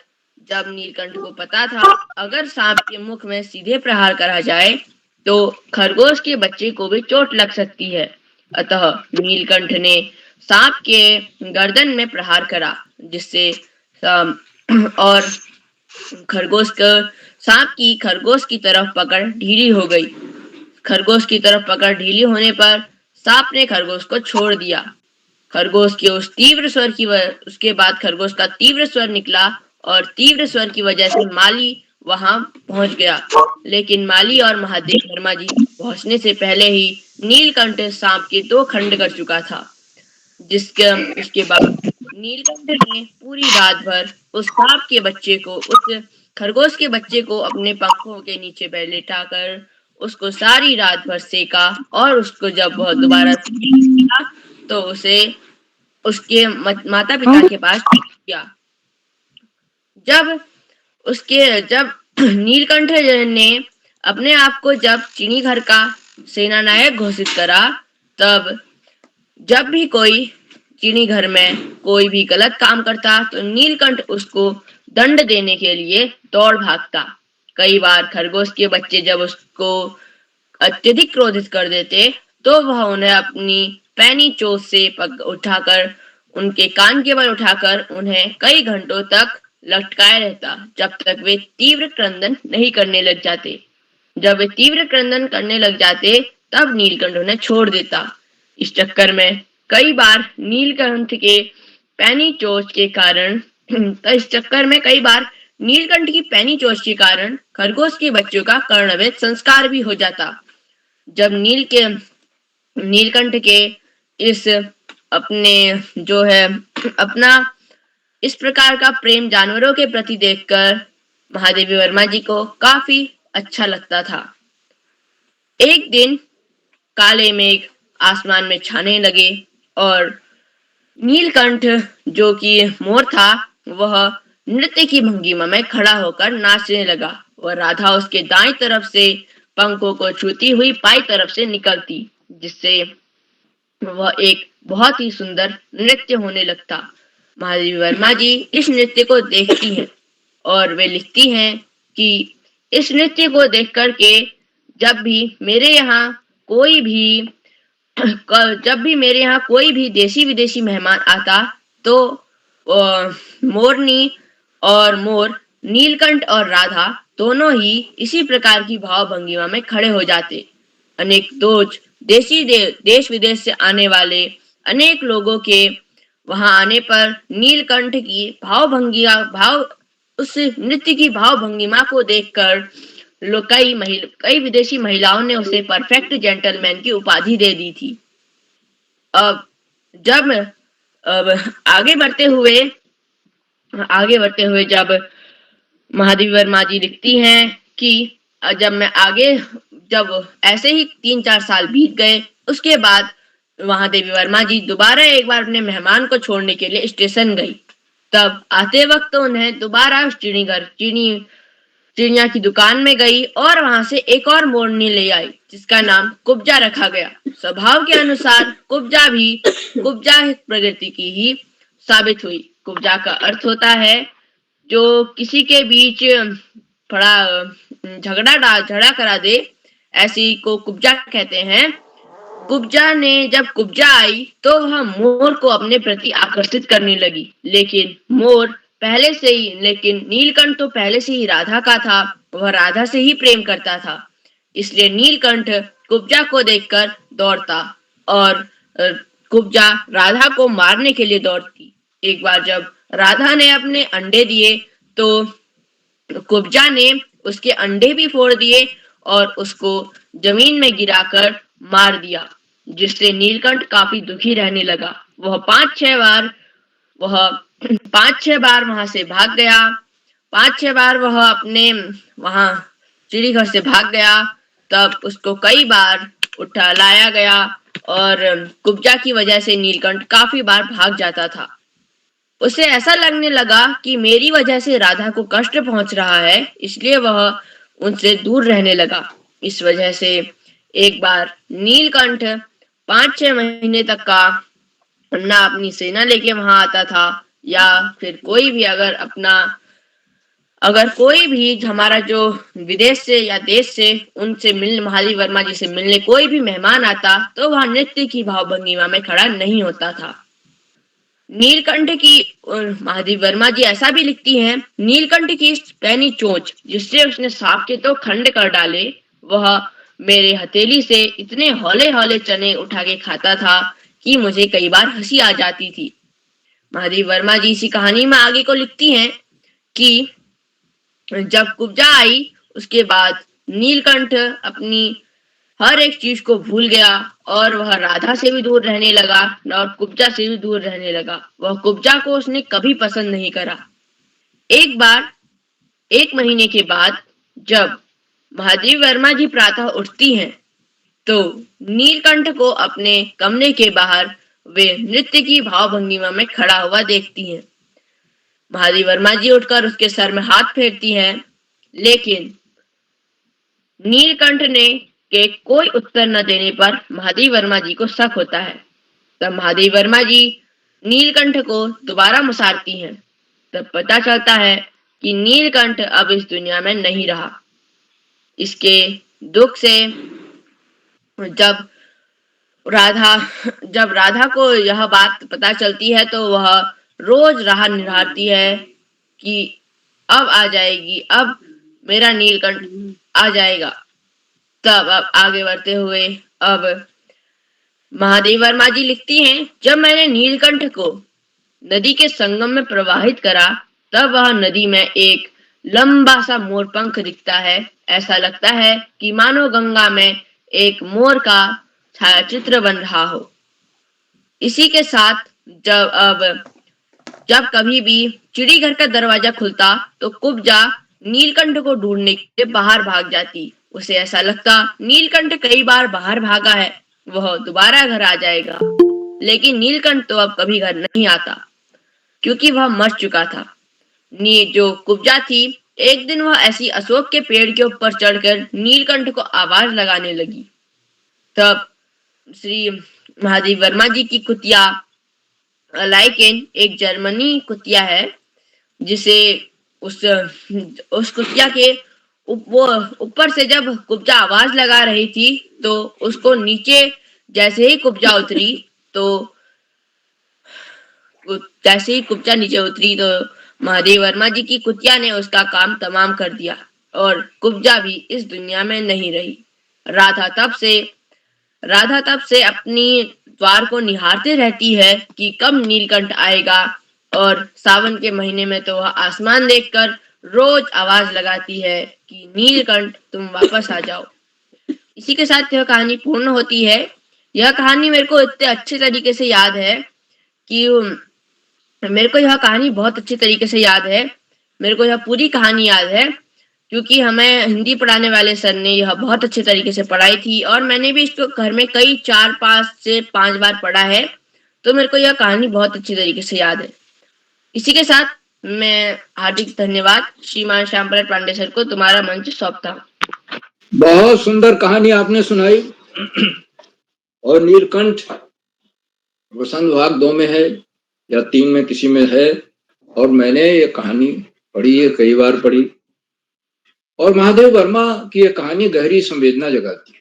जब नीलकंठ को पता था अगर सांप के मुख में सीधे प्रहार करा जाए तो खरगोश के बच्चे को भी चोट लग सकती है, अतः नीलकंठ ने सांप के गर्दन में प्रहार करा, जिससे और खरगोश की तरफ पकड़ ढीली हो गई। खरगोश की तरफ पकड़ ढीली होने पर सांप ने खरगोश को छोड़ दिया। उसके बाद खरगोश का तीव्र स्वर निकला और तीव्र स्वर की वजह से माली वहां पहुंच गया। लेकिन माली और महादेवी वर्मा जी पहुंचने से पहले ही नीलकंठ सांप के 2 खंड कर चुका था। उसके बाद नीलकंठ ने पूरी रात भर उस खरगोश के बच्चे को अपने पंखों के नीचे लेटाकर उसको सारी रात भर सेका, और उसको जब वह दोबारा सेका तो उसे उसके माता पिता के पास किया। जब नीलकंठ ने अपने आप को जब चिड़ियाघर का सेनानायक घोषित करा, तब जब भी कोई चिड़ियाघर में कोई भी गलत काम करता तो नीलकंठ उसको दंड देने के लिए दौड़ भागता। कई बार खरगोश के बच्चे जब उसको अत्यधिक क्रोधित कर देते तो वह उन्हें अपनी पैनी चोंच से उठाकर, उनके कान के बल उठाकर उन्हें कई घंटों तक लटकाए रहता, जब तक वे तीव्र क्रंदन नहीं करने लग जाते। जब वे तीव्र क्रंदन करने लग जाते तब नीलकंठ उन्हें छोड़ देता। इस चक्कर में कई बार नीलकंठ की पैनी चोंच के कारण खरगोश के बच्चों का कर्णवेध संस्कार भी हो जाता। जब नीलकंठ के अपना इस प्रकार का प्रेम जानवरों के प्रति देखकर महादेवी वर्मा जी को काफी अच्छा लगता था। एक दिन काले मेघ आसमान में छाने लगे और नीलकंठ, जो कि मोर था, वह नृत्य की भंगिमा में खड़ा होकर नाचने लगा। वह राधा उसके दाईं तरफ से पंखों को छूती हुई बाईं तरफ से निकलती, जिससे वह एक बहुत ही सुंदर नृत्य होने लगता। महादेवी वर्मा जी इस नृत्य को देखती हैं और वे लिखती हैं कि इस नृत्य को देख करके जब भी मेरे यहाँ कोई भी जब भी मेरे यहाँ कोई भी देशी विदेशी मेहमान आता तो मोरनी और मोर, नीलकंठ और राधा दोनों ही इसी प्रकार की भाव भंगिमा में खड़े हो जाते। अनेक देश विदेश से आने वाले अनेक लोगों के वहां आने पर नीलकंठ की उस नृत्य की भाव भंगिमा को देखकर कई विदेशी महिलाओं ने उसे परफेक्ट जेंटलमैन की उपाधि दे दी थी। अब आगे बढ़ते हुए जब महादेवी वर्मा जी लिखती हैं कि जब ऐसे ही 3-4 साल बीत गए, उसके बाद महादेवी वर्मा जी दोबारा एक बार अपने मेहमान को छोड़ने के लिए स्टेशन गई। तब आते वक्त उन्हें दोबारा चिड़िया की दुकान में गई और वहां से एक और मोरनी ले आई जिसका नाम कुब्जा रखा गया। स्वभाव के अनुसार कुब्जा प्रकृति की ही साबित हुई। कुब्जा का अर्थ होता है जो किसी के बीच थोड़ा झगड़ा करा दे, ऐसी को कुब्जा कहते हैं। जब कुब्जा आई तो वह मोर को अपने प्रति आकर्षित करने लगी, लेकिन नीलकंठ तो पहले से ही राधा का था, वह राधा से ही प्रेम करता था। इसलिए नीलकंठ कुब्जा को देखकर दौड़ता और कुब्जा राधा को मारने के लिए दौड़ती। एक बार जब राधा ने अपने अंडे दिए तो कुब्जा ने उसके अंडे भी फोड़ दिए और उसको जमीन में गिराकर मार दिया, जिससे नीलकंठ काफी दुखी रहने लगा। वह 5-6 बार वहां से भाग गया। 5-6 बार वह अपने वहां चिड़ीघर से भाग गया। तब उसको कई बार उठा लाया गया और कुब्जा की वजह से नीलकंठ काफी बार भाग जाता था। उसे ऐसा लगने लगा कि मेरी वजह से राधा को कष्ट पहुंच रहा है, इसलिए वह उनसे दूर रहने लगा। इस वजह से एक बार नीलकंठ 5-6 महीने तक का ना अपनी सेना लेके वहां आता था, या फिर कोई भी हमारा जो विदेश से या देश से उनसे महादेवी वर्मा जी से मिलने कोई भी मेहमान आता तो वह नृत्य की भाव भंगिमा में खड़ा नहीं होता था। नीलकंठ की महादेवी वर्मा जी ऐसा भी लिखती हैं, नीलकंठ की पैनी चोंच जिससे उसने सांप के तो खंड कर डाले, वह मेरे हथेली से इतने हौले हौले चने उठा के खाता था कि मुझे कई बार हंसी आ जाती थी। महादेवी वर्मा जी इसी कहानी में आगे को लिखती हैं कि जब कुब्जा आई उसके बाद नीलकंठ अपनी हर एक चीज को भूल गया और वह राधा से भी दूर रहने लगा और कुब्जा से भी दूर रहने लगा। वह कुब्जा को उसने कभी पसंद नहीं करा। एक बार 1 महीने के बाद जब महादेवी वर्मा जी प्रातः उठती हैं तो नीलकंठ को अपने कमरे के बाहर वे नृत्य की भाव भंगिमा में खड़ा हुआ देखती हैं। महादेवी वर्मा जी उठकर उसके सर में हाथ फेरती हैं, लेकिन नीलकंठ ने के कोई उत्तर न देने पर महादेवी वर्मा जी को शक होता है। तब महादेवी वर्मा जी नीलकंठ को दोबारा मुसारती हैं। तब पता चलता है कि नीलकंठ अब इस दुनिया में नहीं रहा। इसके दुख से जब राधा को यह बात पता चलती है तो वह रोज राह निहारती है कि अब आ जाएगी, अब मेरा नीलकंठ आ जाएगा। तब अब आगे बढ़ते हुए अब महादेवी वर्मा जी लिखती हैं, जब मैंने नीलकंठ को नदी के संगम में प्रवाहित करा तब वह नदी में एक लंबा सा मोर पंख दिखता है। ऐसा लगता है कि मानो गंगा में एक मोर का छायाचित्र बन रहा हो। इसी के साथ जब कभी भी चिड़ीघर का दरवाजा खुलता तो कुब्जा नीलकंठ को ढूंढने के लिए बाहर भाग जाती। उसे ऐसा लगता नीलकंठ कई बार बाहर भागा है, वह दोबारा घर आ जाएगा, लेकिन नीलकंठ तो अब कभी घर नहीं आता क्योंकि वह मर चुका था। जो कुब्जा थी, एक दिन वह ऐसी अशोक के पेड़ के ऊपर चढ़कर नीलकंठ को आवाज लगाने लगी। तब श्री महादेवी वर्मा जी की कुतिया लाइकेन एक जर्मनी कुतिया है, जिसे उस कुतिया के ऊपर से जब कुब्जा आवाज लगा रही थी तो उसको नीचे जैसे ही कुब्जा उतरी तो जैसे ही कुब्जा नीचे उतरी तो महादेव वर्मा जी की कुतिया ने उसका काम तमाम कर दिया और कुब्जा भी इस दुनिया में नहीं रही। राधा तब से अपनी द्वार को निहारते रहती है कि कब नीलकंठ आएगा और सावन के महीने में तो वह आसमान देखकर रोज आवाज लगाती है कि नीलकंठ तुम वापस आ जाओ। इसी के साथ यह कहानी पूर्ण होती है। यह कहानी मेरे को इतने अच्छे तरीके से याद है कि मेरे को यह कहानी बहुत अच्छे तरीके से याद है। मेरे को यह पूरी कहानी याद है क्योंकि हमें हिंदी पढ़ाने वाले सर ने यह बहुत अच्छे तरीके से पढ़ाई थी और मैंने भी इसको घर में कई 4-5 से 5 बार पढ़ा है, तो मेरे को यह कहानी बहुत अच्छी तरीके से याद है। इसी के साथ मैं हार्दिक धन्यवाद श्रीमान श्यामप्रसाद पांडे सर को तुम्हारा मंच सौंपता हूँ। बहुत सुंदर कहानी आपने सुनाई। और नीलकंठ वसंत विभाग 2 में है या 3 में किसी में है, और मैंने ये कहानी पढ़ी है, कई बार पढ़ी। और महादेव वर्मा की ये कहानी गहरी संवेदना जगाती है।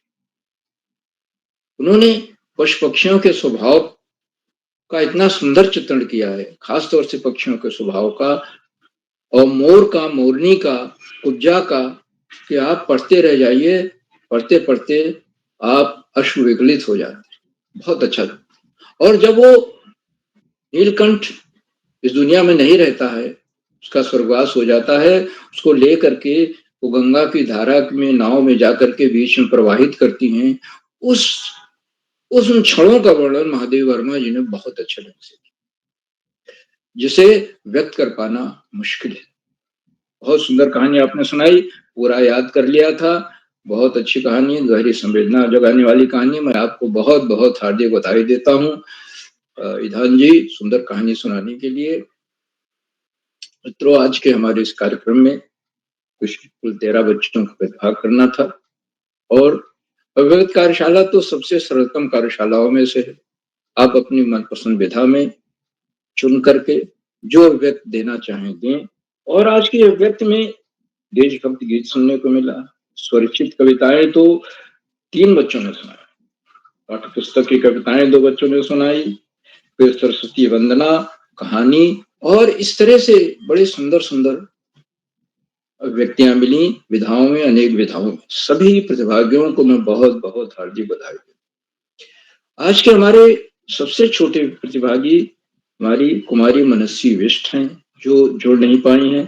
उन्होंने पशु पक्षियों के स्वभाव का इतना सुंदर चित्रण किया है, खासतौर से पक्षियों के स्वभाव का और मोर का, मोरनी का, कुब्जा का, कि आप पढ़ते रह जाइए, पढ़ते पढ़ते आप अश्रु विगलित हो जाते हैं। बहुत अच्छा लगता। और जब वो नीलकंठ इस दुनिया में नहीं रहता है, उसका स्वर्गवास हो जाता है, उसको ले करके वो गंगा की धारा में नाव में जाकर के बीच में प्रवाहित करती हैं। उन क्षणों का वर्णन महादेव वर्मा जी ने बहुत अच्छे ढंग से किया, जिसे व्यक्त कर पाना मुश्किल है। बहुत सुंदर कहानी आपने सुनाई, पूरा याद कर लिया था। बहुत अच्छी कहानी, गहरी संवेदना जगाने वाली कहानी। मैं आपको बहुत बहुत हार्दिक बधाई देता हूँ ईधान जी, सुंदर कहानी सुनाने के लिए। मित्रों, आज के हमारे इस कार्यक्रम में कुल 13 बच्चों का प्रतिभाग करना था और अव्यक्त कार्यशाला तो सबसे सरलतम कार्यशालाओं में से है। आप अपनी मनपसंद विधा में चुन करके जो अव्यक्त देना चाहें दें। और आज की अव्यक्त में देशभक्ति गीत सुनने को मिला, स्वरचित कविताएं तो 3 बच्चों ने सुनाई, पाठ्य पुस्तक की कविताएं 2 बच्चों ने सुनाई, फिर सरस्वती वंदना, कहानी, और इस तरह से बड़े सुंदर सुंदर व्यक्तियां मिली विधाओं में, अनेक विधाओं में। सभी प्रतिभागियों को मैं बहुत बहुत हार्दिक बधाई देता हूं। आज के हमारे सबसे छोटे प्रतिभागी हमारी कुमारी मनस्वी विष्ट हैं, जो जुड़ नहीं पाई हैं,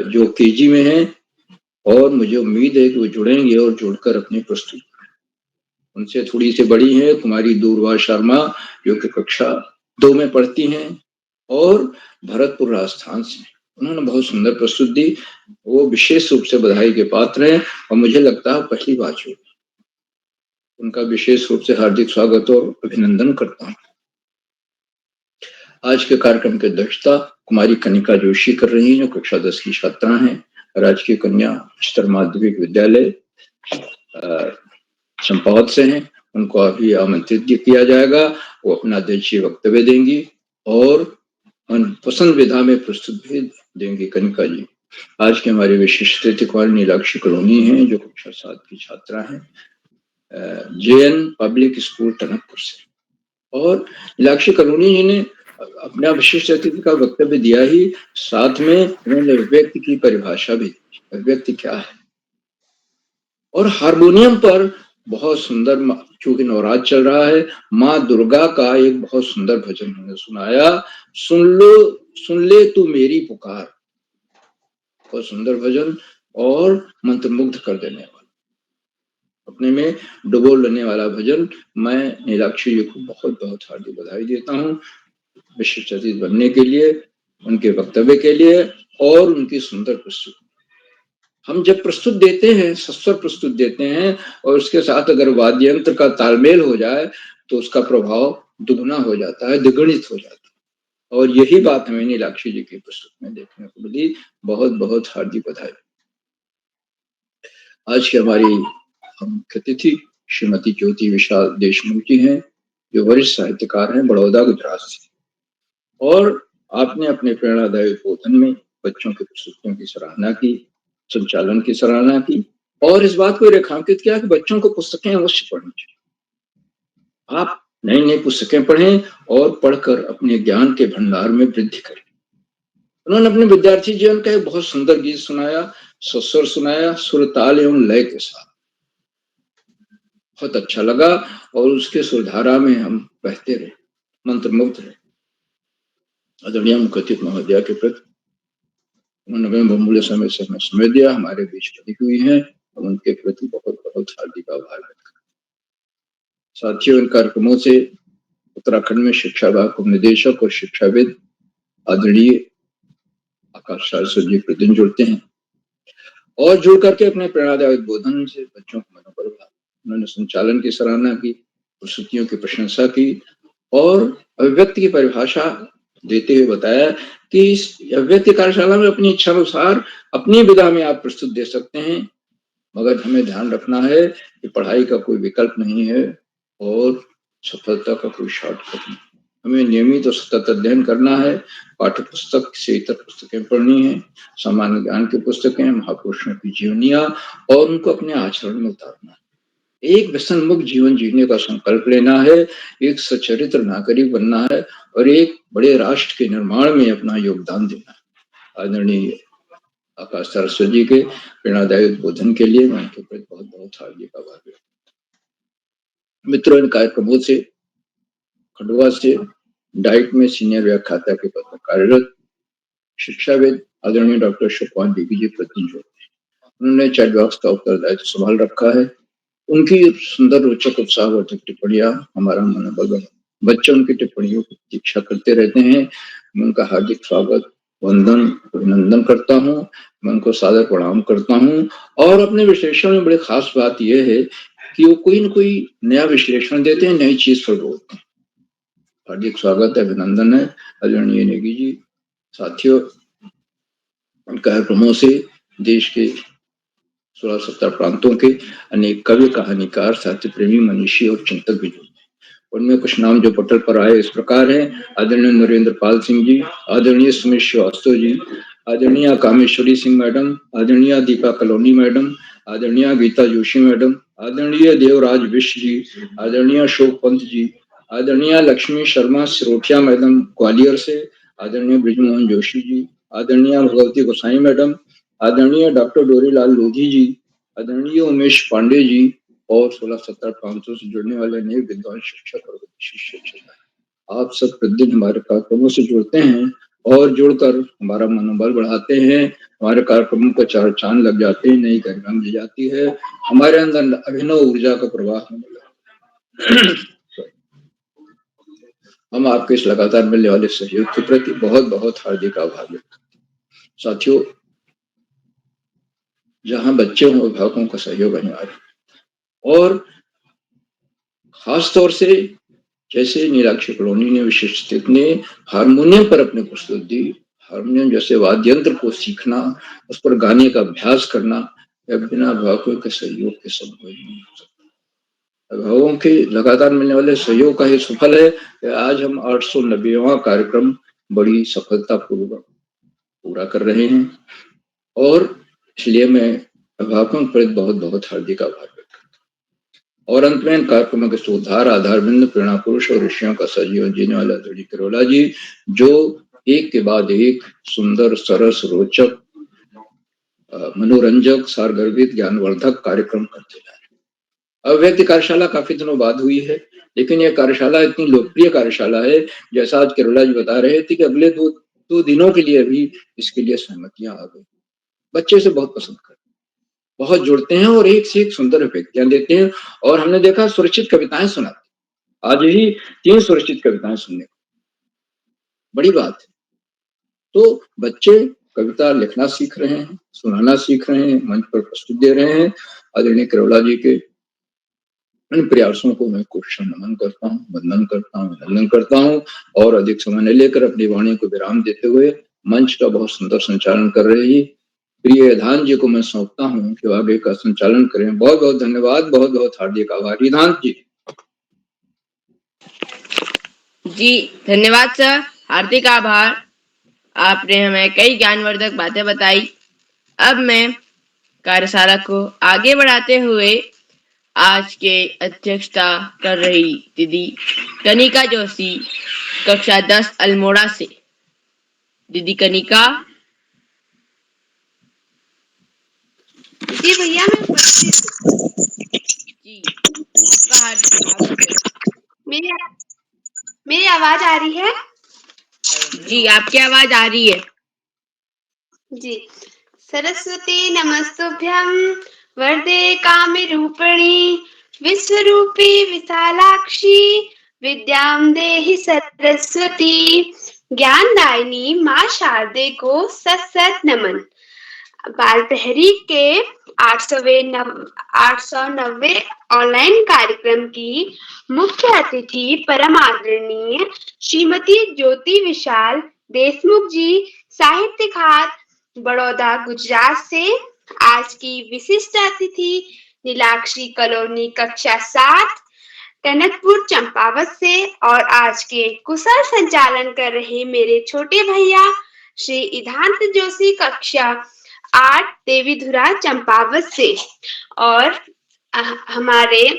जो केजी में हैं, और मुझे उम्मीद है कि वो जुड़ेंगे और जुड़कर अपनी प्रस्तुति करें। उनसे थोड़ी सी बड़ी हैं कुमारी दूरवा शर्मा, जो कि कक्षा 2 में पढ़ती हैं और भरतपुर राजस्थान से। उन्होंने बहुत सुंदर प्रस्तुति दी, वो विशेष रूप से बधाई के पात्र हैं और मुझे लगता है पहली बार होगी। उनका विशेष रूप से हार्दिक स्वागत और अभिनंदन करता हूँ। आज के कार्यक्रम की अध्यक्षता कुमारी कनिका जोशी कर रही हैं, जो कक्षा 10 की छात्रा हैं, राजकीय कन्या उच्चतर माध्यमिक विद्यालय चंपावत से हैं। उनको अभी आमंत्रित किया जाएगा, वो अपना अध्यक्षीय वक्तव्य देंगी और पसंद विधा में प्रस्तुत भी देंगी कनिका जी। आज के हमारे विशिष्ट अतिथि कुमारी नीलाक्षी कॉलोनी हैं, जो कक्षा 7 की छात्रा हैं, JN पब्लिक स्कूल टनकपुर से। और नीलाक्षी कॉलोनी जी ने अपना विशिष्ट अतिथि का वक्तव्य दिया ही, साथ में उन्होंने व्यक्ति की परिभाषा भी दी, व्यक्ति क्या है। और हारमोनियम पर बहुत सुंदर, चूंकि नवरात्र चल रहा है, माँ दुर्गा का एक बहुत सुंदर भजन उन्होंने सुनाया, सुन ले तू मेरी पुकार। बहुत सुंदर भजन और मंत्रमुग्ध कर देने वाला, अपने में डुबो लेने वाला भजन। मैं नीलाक्षी जी को बहुत बहुत हार्दिक बधाई देता हूँ विशिष्ट अतिथि बनने के लिए, उनके वक्तव्य के लिए और उनकी सुंदर प्रस्तुति। हम जब प्रस्तुत देते हैं, सस्वर प्रस्तुत देते हैं, और उसके साथ अगर वाद्य यंत्र का तालमेल हो जाए तो उसका प्रभाव दुगुना हो जाता है, द्विगुणित हो जाता है। और यही बात हमें नीलाक्षी जी की प्रस्तुति में देखने को मिली। बहुत बहुत हार्दिक बधाई। आज की हमारी मुख्य अतिथि श्रीमती ज्योति विशाल देशमुख जी हैं, जो वरिष्ठ साहित्यकार हैं, बड़ौदा गुजरात से। और आपने अपने प्रेरणादायी उद्बोधन में बच्चों की प्रस्तुतियों की सराहना की, संचालन की सराहना की, और इस बात को रेखांकित किया कि बच्चों को पुस्तकें अवश्य पढ़नी चाहिए। आप नई नई पुस्तकें पढ़ें और पढ़कर अपने ज्ञान के भंडार में वृद्धि करें। उन्होंने अपने विद्यार्थी जीवन का एक बहुत सुंदर गीत सुनाया, सुस्वर सुनाया, सुर ताल एवं लय के साथ। बहुत अच्छा लगा और उसके सुरधारा में हम बहते रहे, मंत्रमुग्ध रहे। आदरणीय मुखत्यार महोदया के प्रति उन्होंने बहुमूल्य समय से हमें समय दिया, हमारे बीच अधिक हुई हैं, हम उनके प्रति बहुत बहुत हार्दिक आभार व्यक्त करते हैं। साथियों, इन कार्यक्रमों से उत्तराखंड में शिक्षा विभाग निदेशक और शिक्षाविद आदरणीय आकाश सरस्वती जी प्रतिदिन जुड़ते हैं और जुड़ करके अपने प्रेरणादायक उद्बोधन से बच्चों को मनोबल बढ़ाते। उन्होंने संचालन की सराहना की, प्रस्तुतियों की प्रशंसा की और अभिव्यक्ति की परिभाषा देते हुए बताया कि इस अभिव्यक्ति कार्यशाला में अपनी इच्छा अनुसार अपनी विधा में आप प्रस्तुत दे सकते हैं, मगर हमें ध्यान रखना है कि पढ़ाई का कोई विकल्प नहीं है और सफलता का कोई शॉर्टकट नहीं। हमें नियमित और सतत अध्ययन करना है, पाठ्य पुस्तक से इतर पुस्तकें पढ़नी है, सामान्य ज्ञान की पुस्तकें, महापुरुषों की जीवनियां और उनको अपने आचरण में उतारना है। एक व्यसन मुक्त जीवन जीने का संकल्प लेना है, एक सच्चरित्र नागरिक बनना है और एक बड़े राष्ट्र के निर्माण में अपना योगदान देना है। आदरणीय आकाश सरस्वती जी के प्रेरणादायी उद्बोधन के लिए मैं उनके प्रति बहुत बहुत हार्दिक आभार व्यक्त करता हूं। मित्रों, इन कार्यक्रमों से खंडवा से डाइट में सीनियर व्याख्याता के पद पर कार्यरत शिक्षाविद आदरणीय डॉक्टर शुभपाल देवी जी प्रतिदिन जुड़ते हैं। उन्होंने चैट बॉक्स का उत्तरदायित्व संभाल रखा है। उनकी सुंदर रोचक उत्साहवर्धक टिप्पणियां हमारा मनोबल बढ़ाती हैं। बच्चे उनकी टिप्पणियों की प्रतीक्षा करते रहते हैं। मैं उनका हार्दिक स्वागत, वंदन, अभिनंदन करता हूं। मैं उनको सादर प्रणाम करता हूं और अपने विश्लेषण में बड़ी खास बात यह है कि वो कोई न कोई नया विश्लेषण देते हैं, नई चीज पर बोलते हैं। हार्दिक स्वागत है, अभिनंदन है आदरणीय नेगी जी। साथियों, कार्यक्रमों से देश के 16-17 प्रांतों के अनेक कवि, कहानीकार, साहित्य प्रेमी, मनीषी और चिंतक भी जुड़े। उनमें कुछ नाम जो पटल पर आए इस प्रकार हैं: आदरणीय नरेंद्र पाल सिंह जी, आदरणीय सुमित श्रीवास्तव जी, आदरणीय कामेश्वरी सिंह मैडम, आदरणीय दीपा कलोनी मैडम, आदरणीय गीता जोशी मैडम, आदरणीय देवराज विश्व जी, आदरणीय अशोक पंत जी, आदरणीय लक्ष्मी शर्मा सिरोठिया मैडम ग्वालियर से, आदरणीय ब्रिजमोहन जोशी जी, आदरणीय भगवती गोसाई मैडम, आदरणीय डॉक्टर डोरीलाल लोधी जी, आदरणीय उमेश पांडे जी और 16-17 प्रांतों से जुड़ने वाले नए विद्वान शिक्षक और शिक्षक। आप सब प्रतिदिन हमारे कार्यक्रमों से जुड़ते हैं और जुड़कर हमारा मनोबल बढ़ाते हैं। हमारे कार्यक्रमों को चार चांद लग जाते हैं, नई गरिमा मिल जाती है, हमारे अंदर अभिनव ऊर्जा का प्रवाह होने लगता है। हम आपके इस लगातार मिलने वाले सहयोग के प्रति बहुत बहुत हार्दिक आभार व्यक्त करते हैं। साथियों, जहां बच्चे और अभिभावकों का सहयोग अनिवार्य और खास तौर से जैसे नीलाक्षी कॉलोनी ने विशिष्ट ने हारमोनियम पर अपनी प्रस्तुति दी। हारमोनियम जैसे वाद्य यंत्र को सीखना, उस पर गाने का अभ्यास करना, यह बिना अभिभावकों के सहयोग के संभव नहीं हो सकता। अभिभावकों के लगातार मिलने वाले सहयोग का ही सफल है कि आज हम 890वां कार्यक्रम बड़ी सफलतापूर्वक पूरा कर रहे हैं और इसलिए मैं अभिभावकों पर बहुत बहुत हार्दिक आभार व्यक्त करता हूँ। और अंत में कार्यक्रमों के सूत्रधार, आधारबिंद, प्रेरणा पुरुष और ऋषियों का सजीवन जीने वाला आदरणीय किरोला जी, जो एक के बाद एक सुंदर, सरस, रोचक, मनोरंजक, सारगर्भित, ज्ञानवर्धक कार्यक्रम करते जा रहे हैं। अभिव्यक्ति कार्यशाला काफी दिनों बाद हुई है, लेकिन यह कार्यशाला इतनी लोकप्रिय कार्यशाला है, जैसा आज किरोला जी बता रहे थे कि अगले दो दिनों के लिए भी इसके लिए सहमतियां आ गई। बच्चे से बहुत पसंद करते हैं, बहुत जुड़ते हैं और एक से एक सुंदर अभिव्यक्तियां देते हैं और हमने देखा सुरक्षित कविताएं सुनाते। आज ही 3 सुरक्षित कविताएं सुनने, बड़ी बात है। तो बच्चे कविता लिखना सीख रहे हैं, सुनाना सीख रहे हैं, मंच पर प्रस्तुति दे रहे हैं। आदरणीय किरोला जी के इन प्रयासों को मैं कोशिश नमन करता हूँ, वंदन करता हूँ, अभिनंदन करता हूँ और अधिक समय न लेकर अपनी वाणी को विराम देते हुए मंच का बहुत सुंदर संचालन कर रही प्रिय ईधान जी को मैं सौंपता हूँ कि आगे का संचालन करें। बहुत बहुत धन्यवाद, बहुत बहुत हार्दिक आभार। ईधान जी। जी धन्यवाद सर, हार्दिक आभार। आपने हमें कई ज्ञानवर्धक बातें बताई। अब मैं कार्यशाला को आगे बढ़ाते हुए आज के अध्यक्षता कर रही दीदी कनिका जोशी, कक्षा 10 अल्मोड़ा से। दीदी कनिका। जी भैया, मैं उपस्थित हूँ। जी, आपका हार्दिक स्वागत है। मेरी आवाज आ रही है? जी, आपकी आवाज आ रही है। जी। सरस्वती नमस्तुभ्यं वरदे कामरूपिणी विश्वरूपी विशालाक्षी विद्यां देहि सरस्वती ज्ञानदायिनी माँ शारदे को सत सत नमन। बाल प्रहरी के 890 ऑनलाइन कार्यक्रम की मुख्य अतिथि परम आदरणीय श्रीमती ज्योति विशाल देशमुख जी, साहित्य खात बड़ौदा गुजरात से। आज की विशिष्ट अतिथि नीलाक्षी कॉलोनी कक्षा 7 टनकपुर चंपावत से। और आज के कुशल संचालन कर रहे मेरे छोटे भैया श्री इधांत जोशी कक्षा 8 देवीधुरा चंपावत से। और हमारे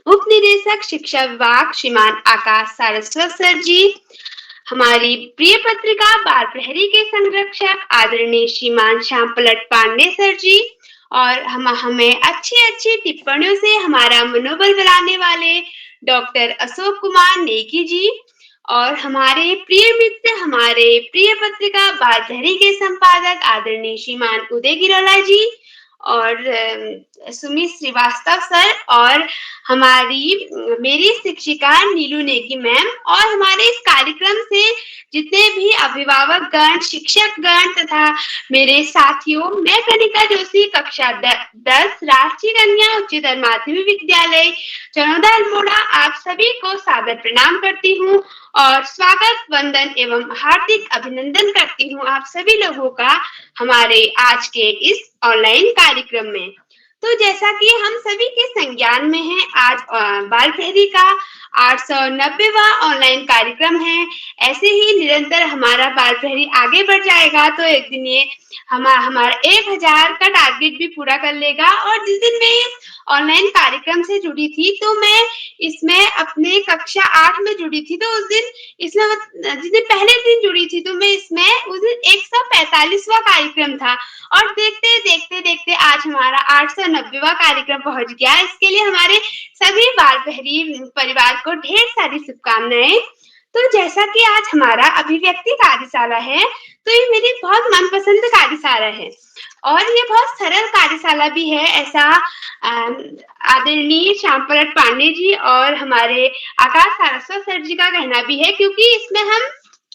उप निदेशक शिक्षा विभाग श्रीमान आकाश सारस्वत सर जी, हमारी प्रिय पत्रिका बाल प्रहरी के संरक्षक आदरणीय श्रीमान श्याम पलट पांडे सर जी, और हमें अच्छी टिप्पणियों से हमारा मनोबल बढ़ाने वाले डॉक्टर अशोक कुमार नेगी जी, और हमारे प्रिय मित्र हमारे प्रिय पत्रिका बाल प्रहरी के संपादक आदरणीय श्रीमान उदय गिरोला जी, और सुमित श्रीवास्तव सर, और मेरी शिक्षिका नीलू नेगी मैम, और हमारे इस कार्यक्रम से जितने भी अभिभावक गण, शिक्षक गण तथा मेरे साथियों, मैं कनिका जोशी कक्षा 10 राष्ट्रीय कन्या उच्चतर माध्यमिक विद्यालय चनौदा अल्मोड़ा आप सभी को सादर प्रणाम करती हूँ और स्वागत, वंदन एवं हार्दिक अभिनंदन करती हूँ आप सभी लोगों का हमारे आज के इस ऑनलाइन कार्यक्रम में। तो जैसा कि हम सभी के संज्ञान में है, आज बाल प्रहरी का 890वां ऑनलाइन कार्यक्रम है। ऐसे ही निरंतर हमारा बाल प्रहरी आगे बढ़ जाएगा तो एक दिन ये हमारा 1000 का टारगेट भी पूरा कर लेगा। और जिस दिन मैं इस ऑनलाइन कार्यक्रम से जुड़ी थी तो मैं इसमें अपने कक्षा 8 में जुड़ी थी, तो उस दिन इसमें जिस दिन पहले दिन जुड़ी थी तो मैं इसमें उस दिन 145वां कार्यक्रम था, और देखते देखते आज हमारा 890वां कार्यक्रम पहुंच गया। इसके लिए हमारे सभी बाल प्रहरी परिवार को ढेर सारी शुभकामनाएं। तो जैसा कि आज हमारा अभिव्यक्ति कार्यशाला है, तो ये मेरी बहुत मनपसंद कार्यशाला है और ये बहुत सरल कार्यशाला भी है, ऐसा आदरणीय श्याम पलट पांडे जी और हमारे आकाश सारस्वत सर जी का कहना भी है, क्योंकि इसमें हम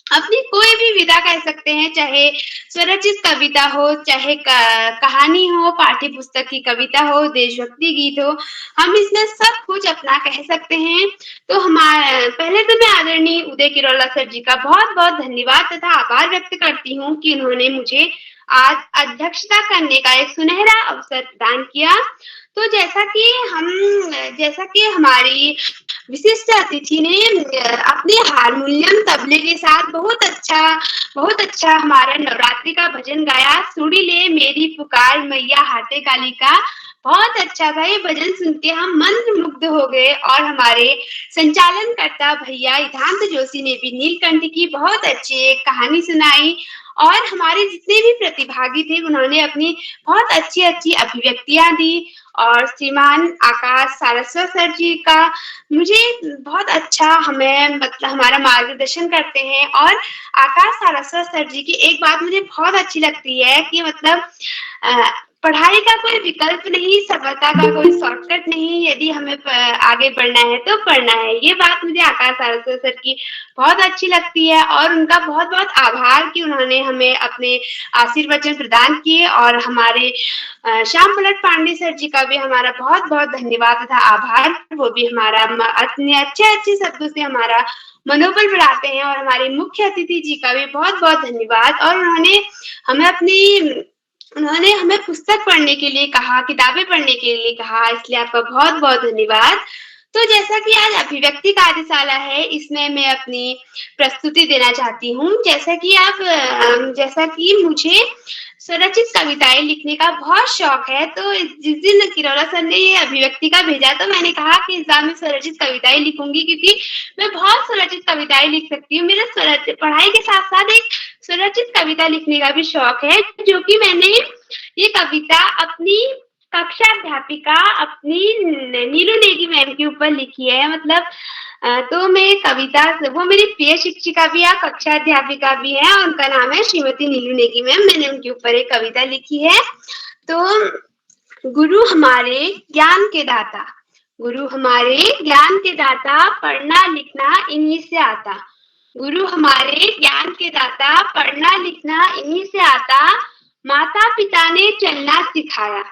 अपनी कोई भी विधा कह सकते हैं, चाहे स्वरचित कविता हो, चाहे कहानी हो, पाठ्य पुस्तक की कविता हो, देशभक्ति गीत हो, हम इसमें सब कुछ अपना कह सकते हैं। तो पहले तो मैं आदरणीय उदय किरोला सर जी का बहुत बहुत धन्यवाद तथा आभार व्यक्त करती हूँ कि उन्होंने मुझे आज अध्यक्षता करने का एक सुनहरा अवसर प्रदान किया। तो जैसा कि हमारी विशिष्ट अतिथि ने अपने हारमोनियम तबले के साथ बहुत अच्छा हमारा नवरात्रि का भजन गाया, सुड़ी ले मेरी पुकार मैया हाथे काली का। बहुत अच्छा था ये भजन, सुन के हम मंत्रमुग्ध हो गए। और हमारे संचालनकर्ता भैया इधांत जोशी ने भी नीलकंठ की बहुत अच्छी एक कहानी सुनाई, और हमारे जितने भी प्रतिभागी थे उन्होंने अपनी बहुत अच्छी अभिव्यक्तियां दी। और श्रीमान आकाश सारस्वत सर जी का मुझे बहुत अच्छा हमारा मार्गदर्शन करते हैं। और आकाश सारस्वत सर जी की एक बात मुझे बहुत अच्छी लगती है कि पढ़ाई का कोई विकल्प नहीं, सफलता का कोई शॉर्टकट नहीं, यदि हमें आगे बढ़ना है तो पढ़ना है। ये बात मुझे आकाश सारस्वत सर की बहुत अच्छी लगती है और उनका बहुत बहुत आभार कि उन्होंने हमें अपने आशीर्वचन प्रदान किए। और हमारे श्याम पलट पांडे सर जी का भी हमारा बहुत बहुत धन्यवाद तथा आभार, वो भी हमारा अपने अच्छे शब्दों से हमारा मनोबल बढ़ाते हैं। और हमारे मुख्य अतिथि जी का भी बहुत बहुत धन्यवाद, और उन्होंने हमें पुस्तक पढ़ने के लिए कहा, किताबें पढ़ने के लिए कहा, इसलिए आपका बहुत बहुत धन्यवाद। तो जैसा कि आज अभिव्यक्ति कार्यशाला है, इसमें मैं अपनी प्रस्तुति देना चाहती हूँ। जैसा कि मुझे स्वरचित कविताएँ लिखने का बहुत शौक है, तो जिस दिन किरोला सर ने ये अभिव्यक्ति का भेजा, तो मैंने कहा कि इस बार मैं स्वरचित कविताएँ लिखूँगी, क्योंकि मैं बहुत स्वरचित कविताएँ लिख सकती हूँ। मेरा पढ़ाई के साथ-साथ एक स्वरचित कविता लिखने का भी शौक है, जो कि मैंने ये कविता अपनी कक्षा अध्यापिका अपनी नीलू नेगी मैम के ऊपर लिखी है। मतलब तो मैं कविता वो मेरी प्रिय शिक्षिका भी है, कक्षा अध्यापिका भी है, और उनका नाम है श्रीमती नीलू नेगी मैम। मैंने उनके ऊपर एक कविता लिखी है। तो गुरु हमारे ज्ञान के दाता, गुरु हमारे ज्ञान के दाता, पढ़ना लिखना इन्हीं से आता। गुरु हमारे ज्ञान के दाता, पढ़ना लिखना इन्हीं से आता। माता पिता ने चलना सिखाया,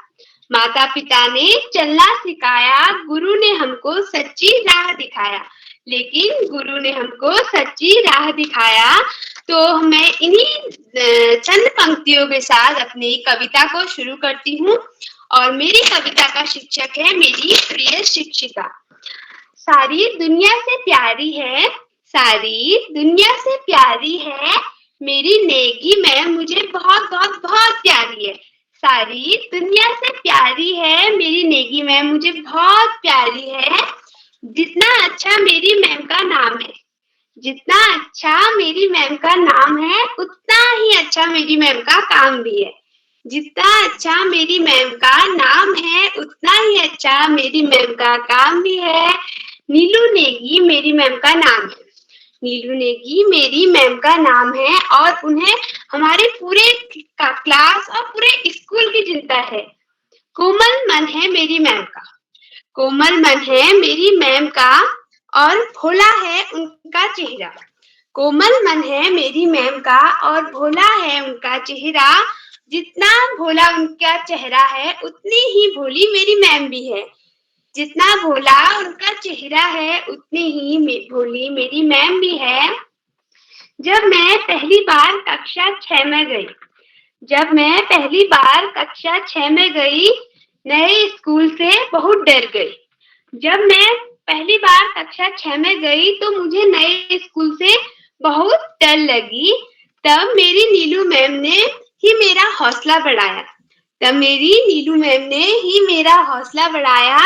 माता पिता ने चलना सिखाया, गुरु ने हमको सच्ची राह दिखाया। लेकिन गुरु ने हमको सच्ची राह दिखाया। तो मैं इन्हीं चंद पंक्तियों के साथ अपनी कविता को शुरू करती हूँ। और मेरी कविता का शीर्षक है मेरी प्रिय शिक्षिका। सारी दुनिया से प्यारी है, सारी दुनिया से प्यारी है, मेरी नेगी मैम मुझे बहुत बहुत बहुत प्यारी है। सारी दुनिया से प्यारी है, मेरी नेगी मैम मुझे बहुत प्यारी है। जितना अच्छा मेरी मैम का नाम है, जितना अच्छा मेरी मैम का नाम है, उतना ही अच्छा मेरी मैम का काम भी है। जितना अच्छा मेरी मैम का नाम है, उतना ही अच्छा मेरी मैम का काम भी है। नीलू नेगी मेरी मैम का नाम है, नीलू नेगी मेरी मैम का नाम है, और उन्हें हमारे पूरे क्लास और पूरे स्कूल की चिंता है। कोमल मन है मेरी मैम का, कोमल मन है मेरी मैम का, और भोला है उनका चेहरा। कोमल मन है मेरी मैम का, और भोला है उनका चेहरा। जितना भोला उनका चेहरा है, उतनी ही भोली मेरी मैम भी है। जितना भोला उनका चेहरा है, उतनी ही भोली मेरी मैम भी है। जब मैं पहली बार कक्षा 6 में गई, जब मैं पहली बार कक्षा 6 में गई, नए स्कूल से बहुत डर गई। जब मैं पहली बार कक्षा 6 में गई, तो मुझे नए स्कूल से बहुत डर लगी। तब मेरी नीलू मैम ने ही मेरा हौसला बढ़ाया, तब मेरी नीलू मैम ने ही मेरा हौसला बढ़ाया,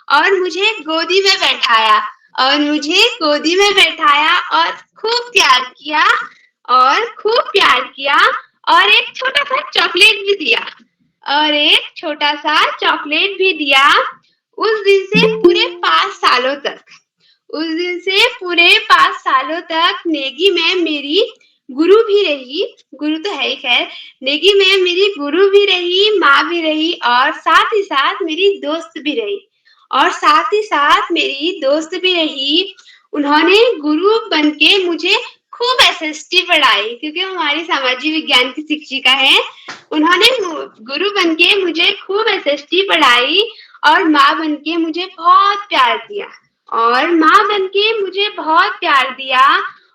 और मुझे गोदी में बैठाया, और मुझे गोदी में बैठाया, और खूब प्यार किया, और खूब प्यार किया, और एक छोटा सा चॉकलेट भी दिया, और एक छोटा सा चॉकलेट भी दिया। उस दिन से पूरे 5 सालों तक, उस दिन से पूरे 5 सालों तक नेगी मैम मेरी गुरु भी रही, गुरु तो है ही खैर, नेगी मैम मेरी गुरु भी रही, माँ भी रही, और साथ ही साथ मेरी दोस्त भी रही, और साथ ही साथ मेरी दोस्त भी रही। उन्होंने गुरु बनके मुझे खूब एसएसटी पढ़ाई, क्योंकि वो हमारी सामाजिक विज्ञान की शिक्षिका है। उन्होंने गुरु बनके मुझे खूब एसएसटी पढ़ाई, और माँ बनके मुझे बहुत प्यार दिया, और माँ बनके मुझे बहुत प्यार दिया,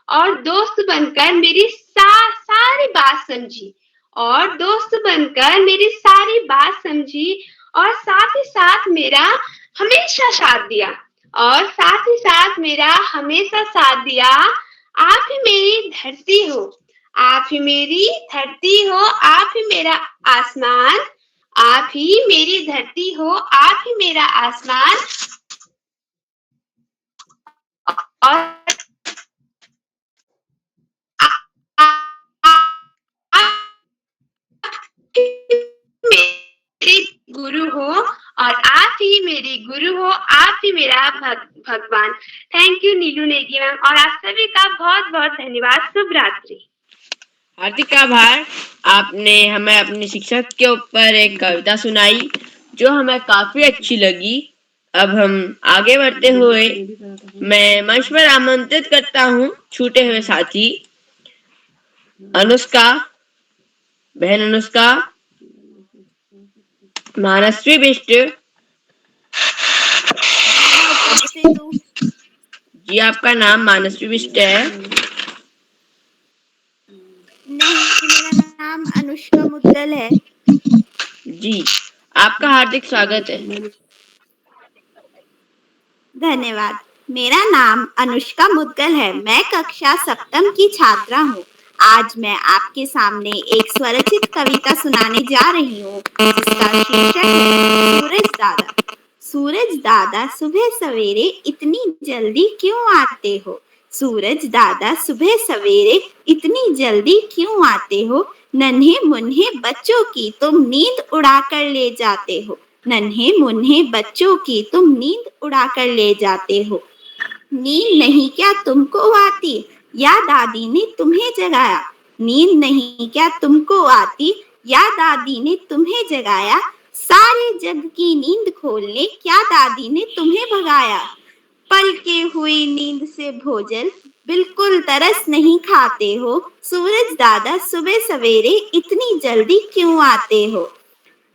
और दोस्त बनकर मेरी सारी बात समझी, और दोस्त बनकर मेरी सारी बात समझी, और साथ ही साथ मेरा हमेशा साथ दिया, और साथ ही साथ मेरा हमेशा साथ दिया। आप ही मेरी धरती हो, आप ही मेरी धरती हो, आप ही मेरा आसमान, आप ही मेरी धरती हो, आप ही मेरा आसमान, और मेरे गुरु हो, और आप ही मेरे गुरु हो, आप ही मेरा भगवान। Thank you Neelu Negi ma'am, और आप सभी का बहुत बहुत धन्यवाद। शुभ रात्रि। हार्दिक आभार। आपने हमें अपनी शिक्षक के ऊपर एक कविता सुनाई जो हमें काफी अच्छी लगी। अब हम आगे बढ़ते हुए मैं मंच पर आमंत्रित करता हूँ छूटे हुए साथी अनुष्का, बहन अनुष्का, मानस्वी बिष्ट जी, आपका नाम मानस्वी बिष्ट है? नहीं, मेरा नाम अनुष्का मुद्गल है। जी, आपका हार्दिक स्वागत है। धन्यवाद। मेरा नाम अनुष्का मुद्गल है। मैं कक्षा सप्तम की छात्रा हूँ। आज मैं आपके सामने एक स्वरचित कविता सुनाने जा रही हूँ, जिसका शीर्षक है सूरज दादा। सूरज दादा सुबह सवेरे इतनी जल्दी क्यों आते हो? सूरज दादा सुबह सवेरे इतनी जल्दी क्यों आते हो? नन्हे मुन्हे बच्चों की तुम नींद उड़ा कर ले जाते हो। नन्हे मुन्हे बच्चों की तुम नींद उड़ा कर ले जाते हो। नींद नहीं क्या तुमको आती, या दादी ने तुम्हें जगाया? नींद नहीं क्या तुमको आती, या दादी ने तुम्हें जगाया? सारे जग की नींद खोलने क्या दादी ने तुम्हें भगाया? पलके हुई नींद से भोजन बिल्कुल तरस नहीं खाते हो। सूरज दादा सुबह सवेरे इतनी जल्दी क्यों आते हो?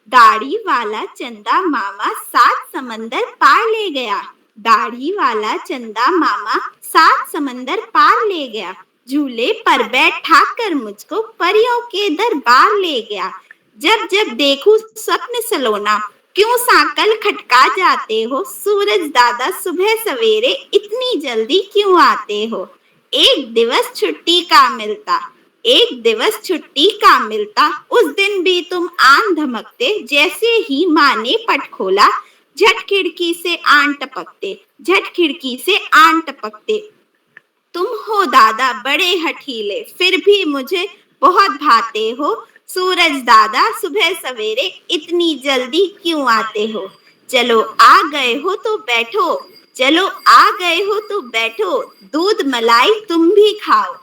दाढ़ी वाला चंदा मामा 7 समंदर पार ले गया। दाढ़ी वाला चंदा मामा 7 समंदर पार ले गया। झूले पर बैठा कर मुझको परियों के दरबार ले गया। जब जब देखूं स्वप्न सलोना, क्यों साकल खटका जाते हो? सूरज दादा सुबह सवेरे इतनी जल्दी क्यों आते हो? एक दिवस छुट्टी का मिलता, एक दिवस छुट्टी का मिलता, उस दिन भी तुम आन धमकते। जैसे ही माँ ने पट खोला, झट खिड़की से आन टपकते, झट खिड़की से आन टपकते। तुम हो दादा बड़े हठीले, फिर भी मुझे बहुत भाते हो। सूरज दादा सुबह सवेरे इतनी जल्दी क्यों आते हो? चलो आ गए हो तो बैठो, चलो आ गए हो तो बैठो, दूध मलाई तुम भी खाओ।